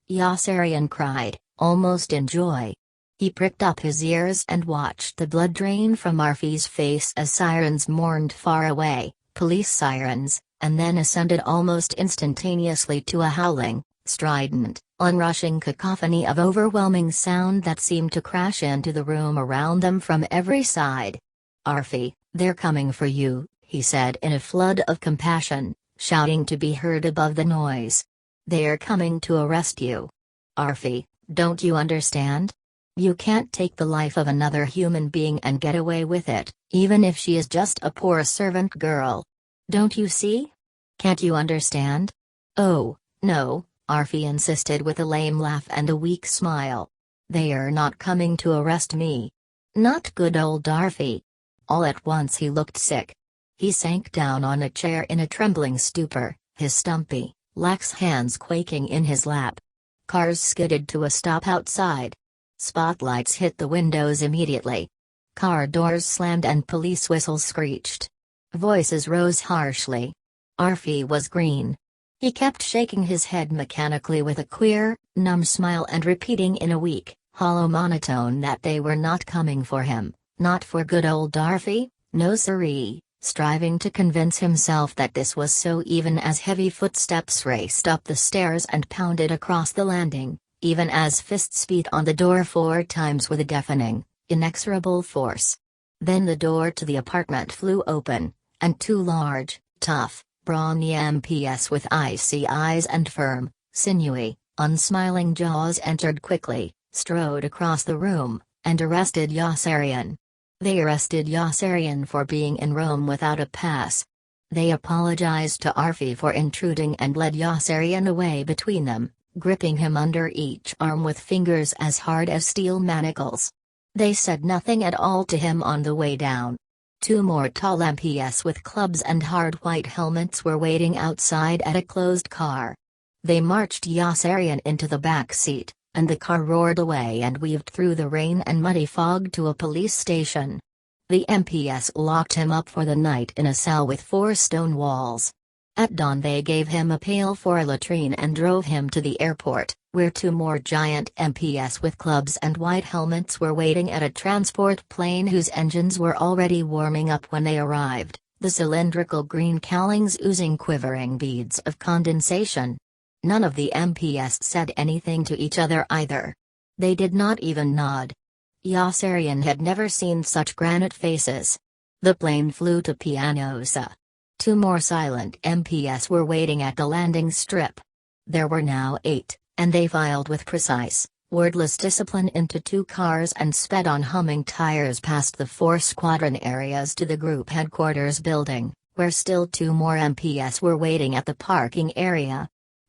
Yossarian cried, almost in joy. He pricked up his ears and watched the blood drain from Arfi's face as sirens mourned far away, police sirens, and then ascended almost instantaneously to a howling, strident, onrushing cacophony of overwhelming sound that seemed to crash into the room around them from every side. Arfi, they're coming for you, he said in a flood of compassion, shouting to be heard above the noise. They're coming to arrest you. Arfi, don't you understand? You can't take the life of another human being and get away with it, even if she is just a poor servant girl. Don't you see? Can't you understand? Oh, no, Arfi insisted with a lame laugh and a weak smile. They are not coming to arrest me. Not good old Arfi. All at once he looked sick. He sank down on a chair in a trembling stupor, his stumpy, lax hands quaking in his lap. Cars skidded to a stop outside. Spotlights hit the windows immediately. Car doors slammed and police whistles screeched. Voices rose harshly. Arfi was green. He kept shaking his head mechanically with a queer, numb smile and repeating in a weak, hollow monotone that they were not coming for him, not for good old Arfi, no siree, striving to convince himself that this was so even as heavy footsteps raced up the stairs and pounded across the landing, even as fists beat on the door 4 times with a deafening, inexorable force. Then the door to the apartment flew open, and 2 large, tough, brawny MPs with icy eyes and firm, sinewy, Unsmiling jaws entered quickly, strode across the room, and arrested Yossarian. They arrested Yossarian for being in Rome without a pass. They apologized to Arfi for intruding and led Yossarian away between them, gripping him under each arm with fingers as hard as steel manacles. They said nothing at all to him on the way down. Two more tall MPs with clubs and hard white helmets were waiting outside at a closed car. They marched Yossarian into the back seat, and the car roared away and weaved through the rain and muddy fog to a police station. The MPs locked him up for the night in a cell with 4 stone walls. At dawn they gave him a pail for a latrine and drove him to the airport, where 2 more giant MPs with clubs and white helmets were waiting at a transport plane whose engines were already warming up when they arrived, the cylindrical green cowlings oozing quivering beads of condensation. None of the MPs said anything to each other either. They did not even nod. Yossarian had never seen such granite faces. The plane flew to Pianosa. 2 more silent MPs were waiting at the landing strip. There were now 8, and they filed with precise, wordless discipline into 2 cars and sped on humming tires past the 4 squadron areas to the group headquarters building, where still 2 more MPs were waiting at the parking area.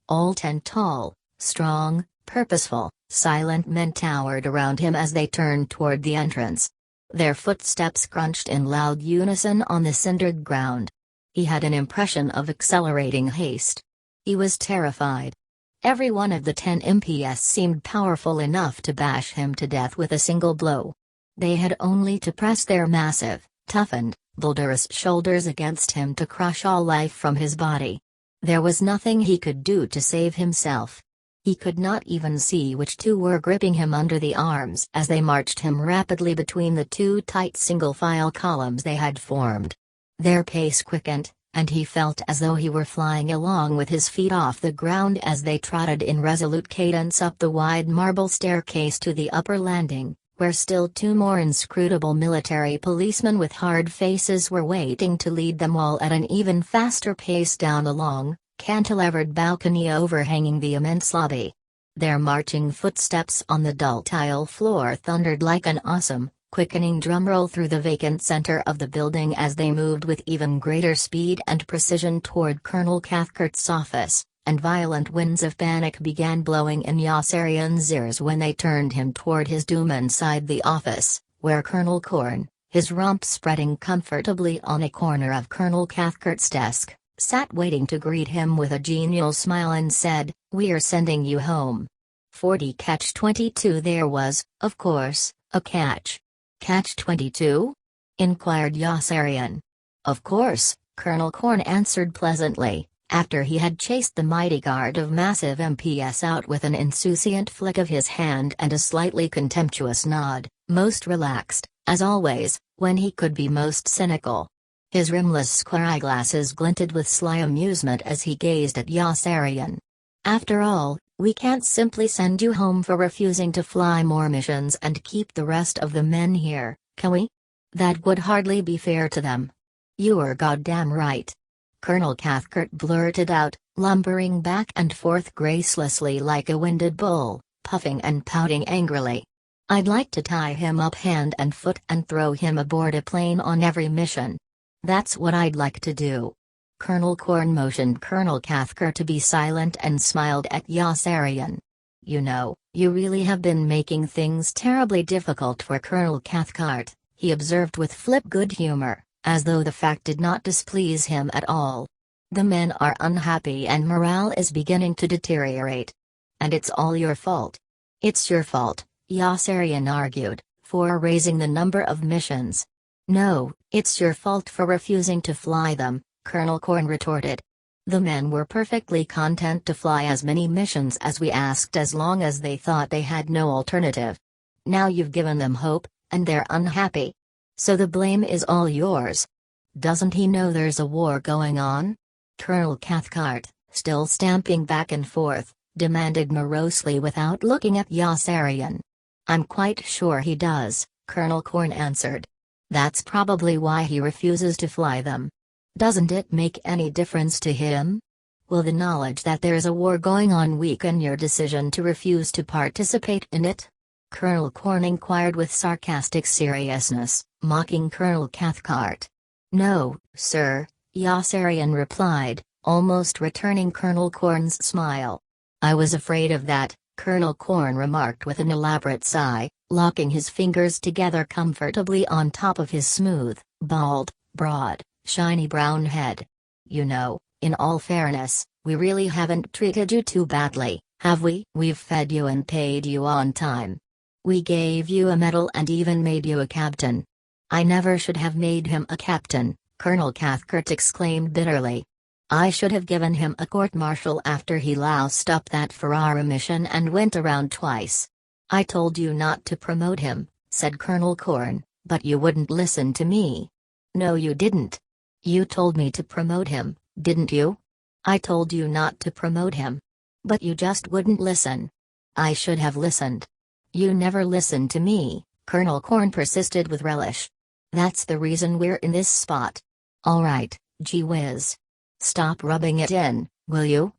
All 10 tall, strong, purposeful, silent men towered around him as they turned toward the entrance. Their footsteps crunched in loud unison on the cindered ground. He had an impression of accelerating haste. He was terrified. Every one of the 10 MPs seemed powerful enough to bash him to death with a single blow. They had only to press their massive, toughened, boulderous shoulders against him to crush all life from his body. There was nothing he could do to save himself. He could not even see which 2 were gripping him under the arms as they marched him rapidly between the 2 tight single-file columns they had formed. Their pace quickened, and he felt as though he were flying along with his feet off the ground as they trotted in resolute cadence up the wide marble staircase to the upper landing, where still 2 more inscrutable military policemen with hard faces were waiting to lead them all at an even faster pace down a long, cantilevered balcony overhanging the immense lobby. Their marching footsteps on the dull tile floor thundered like an awesome, quickening drumroll through the vacant center of the building as they moved with even greater speed and precision toward Colonel Cathcart's office, and violent winds of panic began blowing in Yossarian's ears when they turned him toward his doom inside the office, where Colonel Korn, his rump spreading comfortably on a corner of Colonel Cathcart's desk, sat waiting to greet him with a genial smile and said, "We're sending you home." 40 Catch-22. There was, of course, a catch. "Catch-22?" inquired Yossarian. "Of course," Colonel Korn answered pleasantly, after he had chased the mighty guard of massive MPs out with an insouciant flick of his hand and a slightly contemptuous nod, most relaxed, as always, when he could be most cynical. His rimless square eyeglasses glinted with sly amusement as he gazed at Yossarian. "After all, we can't simply send you home for refusing to fly more missions and keep the rest of the men here, can we? That would hardly be fair to them." "You're goddamn right," Colonel Cathcart blurted out, lumbering back and forth gracelessly like a winded bull, puffing and pouting angrily. "I'd like to tie him up hand and foot and throw him aboard a plane on every mission. That's what I'd like to do." Colonel Korn motioned Colonel Cathcart to be silent and smiled at Yossarian. "You know, you really have been making things terribly difficult for Colonel Cathcart," he observed with flip good humor, as though the fact did not displease him at all. "The men are unhappy and morale is beginning to deteriorate. And it's all your fault." "It's your fault," Yossarian argued, "for raising the number of missions." "No, it's your fault for refusing to fly them," Colonel Korn retorted. "The men were perfectly content to fly as many missions as we asked as long as they thought they had no alternative. Now you've given them hope, and they're unhappy. So the blame is all yours. Doesn't he know there's a war going on?" Colonel Cathcart, still stamping back and forth, demanded morosely without looking at Yossarian. "I'm quite sure he does," Colonel Korn answered. "That's probably why he refuses to fly them." "Doesn't it make any difference to him?" Will the knowledge that there is a war going on weaken your decision to refuse to participate in it? Colonel Corn inquired with sarcastic seriousness, mocking Colonel Cathcart. No, sir, Yossarian replied, almost returning Colonel Corn's smile. I was afraid of that, Colonel Corn remarked with an elaborate sigh, locking his fingers together comfortably on top of his smooth, bald, broad, shiny brown head. You know, in all fairness, we really haven't treated you too badly, have we? We've fed you and paid you on time. We gave you a medal and even made you a captain. I never should have made him a captain, Colonel Cathcart exclaimed bitterly. I should have given him a court-martial after he loused up that Ferrara mission and went around twice. I told you not to promote him, said Colonel Corn, but you wouldn't listen to me. No, you didn't. You told me to promote him, didn't you? I told you not to promote him. But you just wouldn't listen. I should have listened. You never listened to me, Colonel Corn persisted with relish. That's the reason we're in this spot. All right, gee whiz. Stop rubbing it in, will you?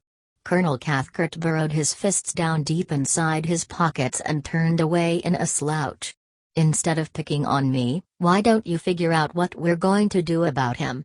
Colonel Cathcart burrowed his fists down deep inside his pockets and turned away in a slouch. Instead of picking on me, why don't you figure out what we're going to do about him?